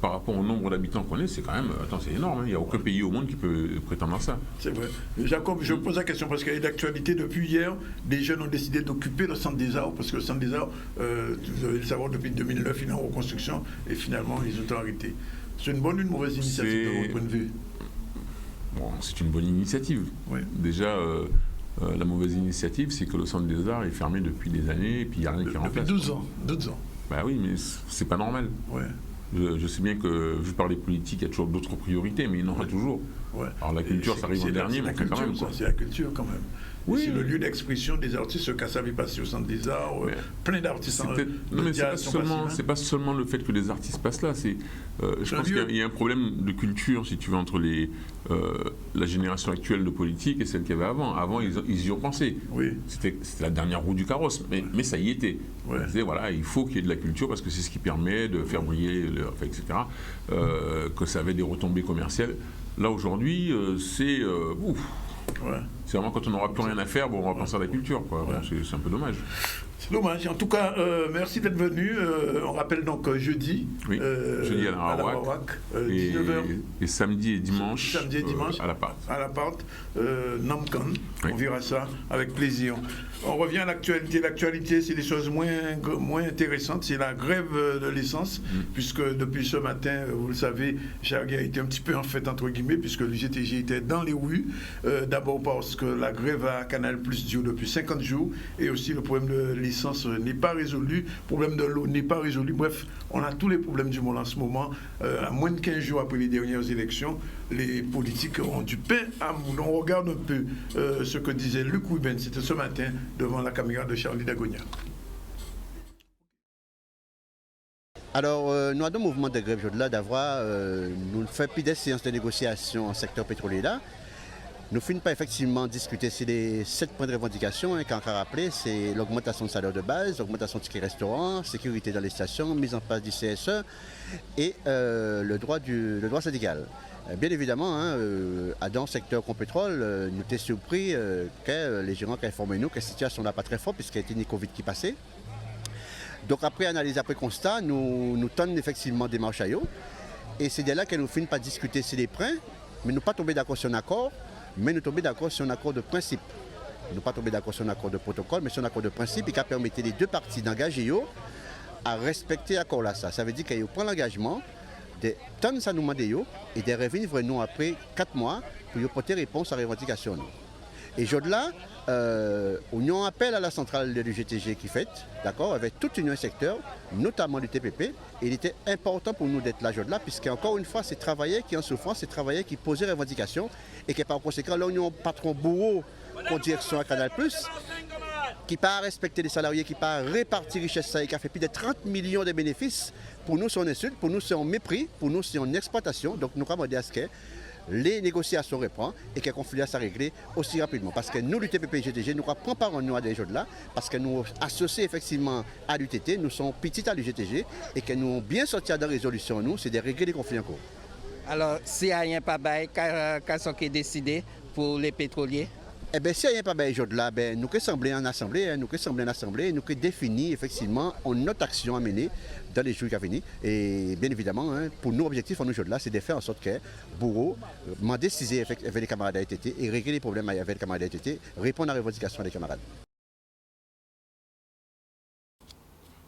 Par rapport au nombre d'habitants qu'on est, c'est quand même... c'est énorme. Il n'y a aucun pays au monde qui peut prétendre à ça. C'est vrai. Jacob, je pose la question parce qu'il y a d'actualité. Depuis hier, des jeunes ont décidé d'occuper le Centre des Arts parce que le Centre des Arts, vous devez le savoir, depuis 2009, il est en reconstruction et finalement, ils ont arrêté. C'est une bonne ou une mauvaise initiative de votre point de vue? Bon, c'est une bonne initiative. Déjà... la mauvaise initiative, c'est que le Centre des Arts est fermé depuis des années et puis il n'y a rien qui remplace. Depuis 12 ans. 12 ans. Oui, mais c'est pas normal. Je sais bien que, vu par les politiques, il y a toujours d'autres priorités, mais il y en aura toujours. Alors la culture, ça arrive en dernier, mais quand même. C'est la culture quand même. Oui. C'est le lieu d'expression des artistes. Kassav est passé au Centre des Arts, plein d'artistes. Non, mais c'est pas seulement le fait que les artistes passent là. Je pense qu'il y a un problème de culture, si tu veux, entre la génération actuelle de politique et celle qu'il y avait avant. Avant, ils y ont pensé. C'était la dernière roue du carrosse, mais ça y était. Ils disaient, voilà, il faut qu'il y ait de la culture parce que c'est ce qui permet de faire briller, etc. Que ça avait des retombées commerciales. Là, aujourd'hui, c'est... C'est vraiment quand on n'aura plus rien à faire, on va penser à la culture. C'est un peu dommage. C'est dommage. En tout cas, merci d'être venu. On rappelle donc jeudi. Jeudi à la Rawac. 19h. Et samedi et dimanche. À la Pâte. Namkan. On verra ça avec plaisir. On revient à l'actualité. L'actualité, c'est des choses moins intéressantes. C'est la grève de l'essence, puisque depuis ce matin, vous le savez, Chargé a été un petit peu en fête, entre guillemets, puisque le GTG était dans les rues. D'abord parce que la grève à Canal Plus dure depuis 50 jours, et aussi le problème de l'essence n'est pas résolu, le problème de l'eau n'est pas résolu. Bref, on a tous les problèmes du monde en ce moment. À moins de 15 jours après les dernières élections, les politiques ont du pain à moudre. On regarde un peu ce que disait Luc Ruben, c'était ce matin, devant la caméra de Charlie Dagonia. Alors, nous avons un mouvement de grève là d'avoir, nous faisons plus des séances de négociation en secteur pétrolier là. nous finissons pas effectivement discuter sur les 7 points de revendication, hein, qu'en rappelé, c'est l'augmentation de salaire de base, l'augmentation de tickets restaurant, sécurité dans les stations, mise en place du CSE et le droit syndical. Bien évidemment, hein, dans le secteur pétrole, nous étions surpris que les gérants qui ont informé nous que la situation n'est pas très forte puisqu'il y a été une Covid qui passait. Donc après analyse, après constat, nous tendons effectivement des marches à eux. Et c'est de là que nous finissons par discuter sur les points, mais nous ne pas tomber d'accord sur un accord, mais nous tomber d'accord sur un accord de principe. Nous ne pas tomber d'accord sur un accord de protocole, mais sur un accord de principe qui permet les deux parties d'engager à respecter l'accord là. Ça veut dire qu'ils prennent l'engagement de tendre ça nous demande et de revenir nous après 4 mois pour apporter réponse à la revendication. Et au-delà, on appelle à la centrale du GTG qui fait, d'accord, avec toute union secteur, notamment du TPP. Et il était important pour nous d'être là aujourd'hui, puisqu'encore une fois, c'est travailleurs qui en souffrance, c'est travailleurs qui posaient des revendications et qui par conséquent, l'union patron bourreau pour direction à Canal+, qui pas respecter les salariés, qui pas répartir richesse et qui a fait plus de 30 millions de bénéfices. Pour nous, c'est une insulte, pour nous, c'est un mépris, pour nous, c'est une exploitation. Donc, nous avons dit à ce que les négociations reprennent et que le conflit soit réglé aussi rapidement. Parce que nous, l'UTPP et GTG, nous prenons part en nous à des jours là, parce que nous associés effectivement à l'UTT, nous sommes petits à l'UGTG et que nous bien sortis de la résolution, nous, c'est de régler les conflits en cours. Alors, s'il n'y a rien pas bail, qu'est-ce qui est décidé pour les pétroliers? Eh bien, s'il n'y a pas de choses là, nous que sembler en assemblée, nous que définir effectivement notre action à mener dans les jours qui viennent. Et bien évidemment, pour nous, l'objectif en nous là, c'est de faire en sorte que Bourreau m'en décise avec les camarades d'ATT et régler les problèmes avec les camarades d'ATT, répondre à la revendication des camarades.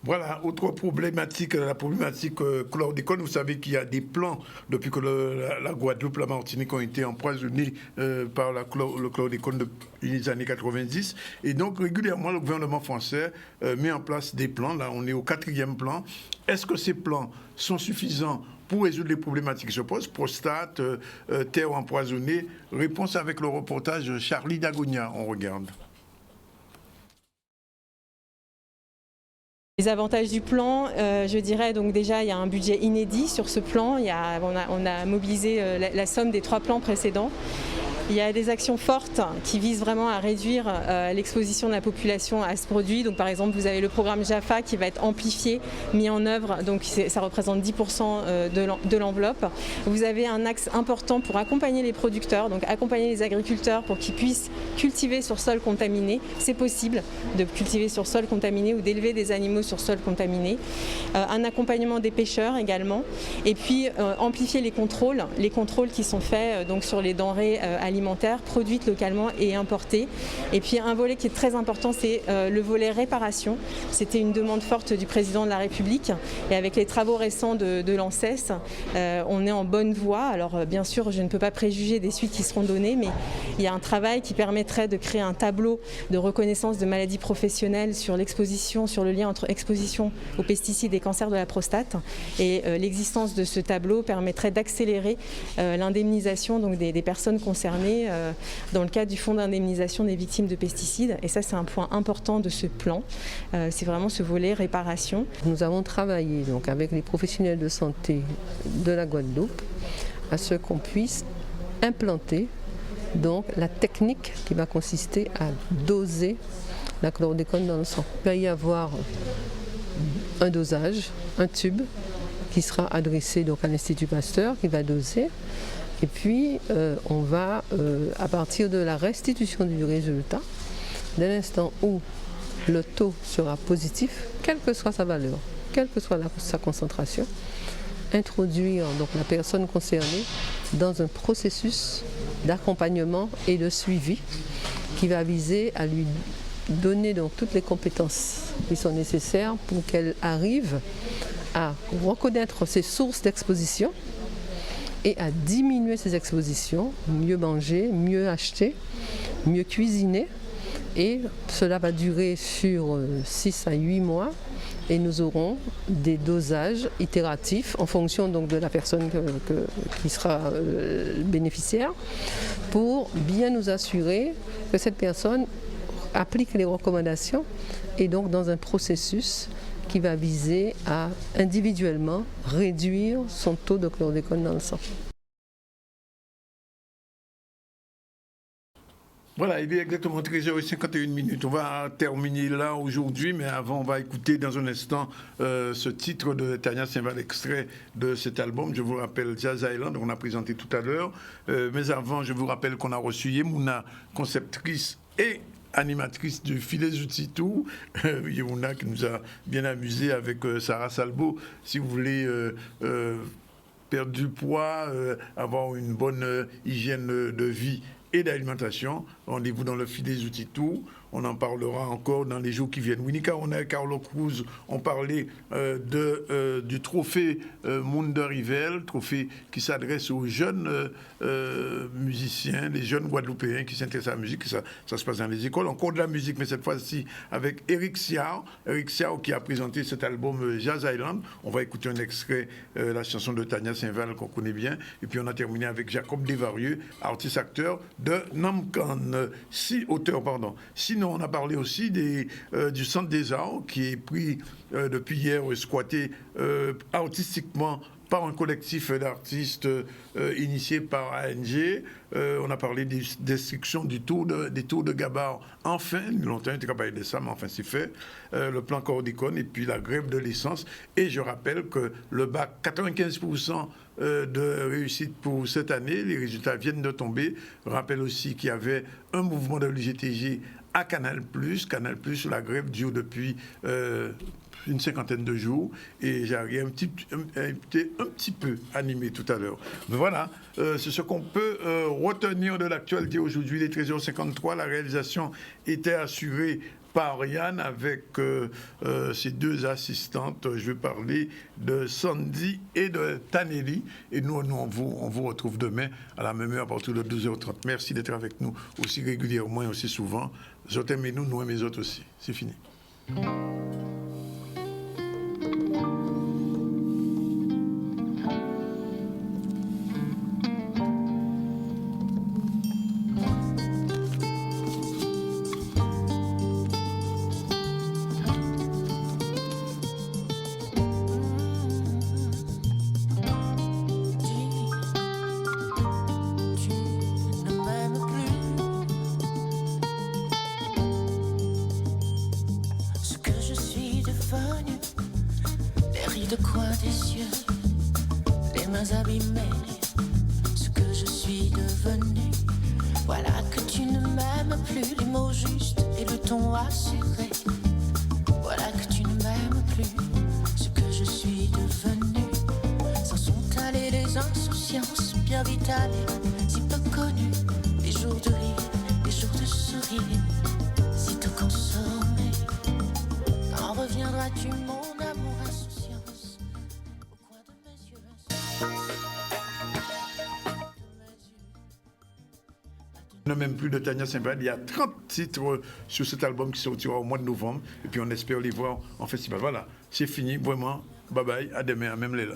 Voilà, autre problématique, la problématique chlordécone. Vous savez qu'il y a des plans depuis que la Guadeloupe, la Martinique ont été empoisonnés par le chlordécone depuis les années 90. Et donc, régulièrement, le gouvernement français met en place des plans. Là, on est au 4e plan. Est-ce que ces plans sont suffisants pour résoudre les problématiques qui se posent? Prostate, terre empoisonnée. Réponse avec le reportage Charlie Dagonia. On regarde. Les avantages du plan, je dirais donc déjà il y a un budget inédit sur ce plan, on a mobilisé la somme des 3 plans précédents. Il y a des actions fortes qui visent vraiment à réduire l'exposition de la population à ce produit. Donc par exemple, vous avez le programme JAFA qui va être amplifié, mis en œuvre, donc ça représente 10% de l'enveloppe. Vous avez un axe important pour accompagner les producteurs, donc accompagner les agriculteurs pour qu'ils puissent cultiver sur sol contaminé. C'est possible de cultiver sur sol contaminé ou d'élever des animaux sur sol contaminé. Un accompagnement des pêcheurs également. Et puis amplifier les contrôles qui sont faits donc sur les denrées alimentaires produites localement et importées. Et puis un volet qui est très important, c'est le volet réparation. C'était une demande forte du président de la République et avec les travaux récents de l'ANSES, on est en bonne voie. Alors bien sûr, je ne peux pas préjuger des suites qui seront données, mais il y a un travail qui permettrait de créer un tableau de reconnaissance de maladies professionnelles sur l'exposition, sur le lien entre exposition aux pesticides et cancer de la prostate. Et l'existence de ce tableau permettrait d'accélérer l'indemnisation donc des personnes concernées dans le cadre du fonds d'indemnisation des victimes de pesticides. Et ça, c'est un point important de ce plan. C'est vraiment ce volet réparation. Nous avons travaillé donc, avec les professionnels de santé de la Guadeloupe à ce qu'on puisse implanter donc, la technique qui va consister à doser la chlordécone dans le sang. Il va y avoir un dosage, un tube qui sera adressé donc, à l'Institut Pasteur qui va doser. Et puis, on va, à partir de la restitution du résultat, dès l'instant où le taux sera positif, quelle que soit sa valeur, quelle que soit sa concentration, introduire donc, la personne concernée dans un processus d'accompagnement et de suivi qui va viser à lui donner donc, toutes les compétences qui sont nécessaires pour qu'elle arrive à reconnaître ses sources d'exposition et à diminuer ces expositions, mieux manger, mieux acheter, mieux cuisiner. Et cela va durer sur 6 à 8 mois et nous aurons des dosages itératifs en fonction donc, de la personne qui sera bénéficiaire pour bien nous assurer que cette personne applique les recommandations et donc dans un processus qui va viser à individuellement réduire son taux de chlordécone dans le sang. Voilà, il est exactement 13h51. On va terminer là aujourd'hui, mais avant, on va écouter dans un instant ce titre de Tania Saint-Val, extrait de cet album. Je vous rappelle Jazz Island, on a présenté tout à l'heure. Mais avant, je vous rappelle qu'on a reçu Yemouna, conceptrice et animatrice du Filet Zoutitou, Yemouna qui nous a bien amusé avec Sarah Salbo. Si vous voulez perdre du poids, avoir une bonne hygiène de vie et d'alimentation, rendez-vous dans le Filet Zoutitou. On en parlera encore dans les jours qui viennent. Winnie Caronel, Carlo Cruz ont parlé du trophée Monde de Rivel, trophée qui s'adresse aux jeunes musiciens, les jeunes Guadeloupéens qui s'intéressent à la musique. Ça se passe dans les écoles. Encore de la musique, mais cette fois-ci avec Eric Siao. Eric Siao qui a présenté cet album Jazz Island. On va écouter un extrait, la chanson de Tania Saint-Val qu'on connaît bien. Et puis on a terminé avec Jacob Desvarieux, artiste-acteur de Namkan. Sinon, on a parlé aussi du Centre des Arts qui est pris depuis hier, squatté artistiquement par un collectif d'artistes initié par ANG. On a parlé des destructions des tours de Gabar. Enfin, longtemps, il était capable de ça, mais enfin, c'est fait. Le plan chlordécone et puis la grève de l'essence. Et je rappelle que le bac, 95% de réussite pour cette année. Les résultats viennent de tomber. Je rappelle aussi qu'il y avait un mouvement de l'UGTG à Canal+. Canal+, la grève dure depuis une cinquantaine de jours et j'ai un petit peu animé tout à l'heure. Mais voilà, c'est ce qu'on peut retenir de l'actualité aujourd'hui. Les 13h53, la réalisation était assurée par Yann avec ses deux assistantes. Je vais parler de Sandy et de Taneli. Et nous on vous retrouve demain à la même heure à partir de 12h30. Merci d'être avec nous aussi régulièrement et aussi souvent. Vous aimez nous, nous aimons les autres aussi. C'est fini. Même plus de Tania Saint-Val. Il y a 30 titres sur cet album qui sortira au mois de novembre. Et puis on espère les voir en festival. Voilà, c'est fini, vraiment. Bye bye, à demain, à même les là.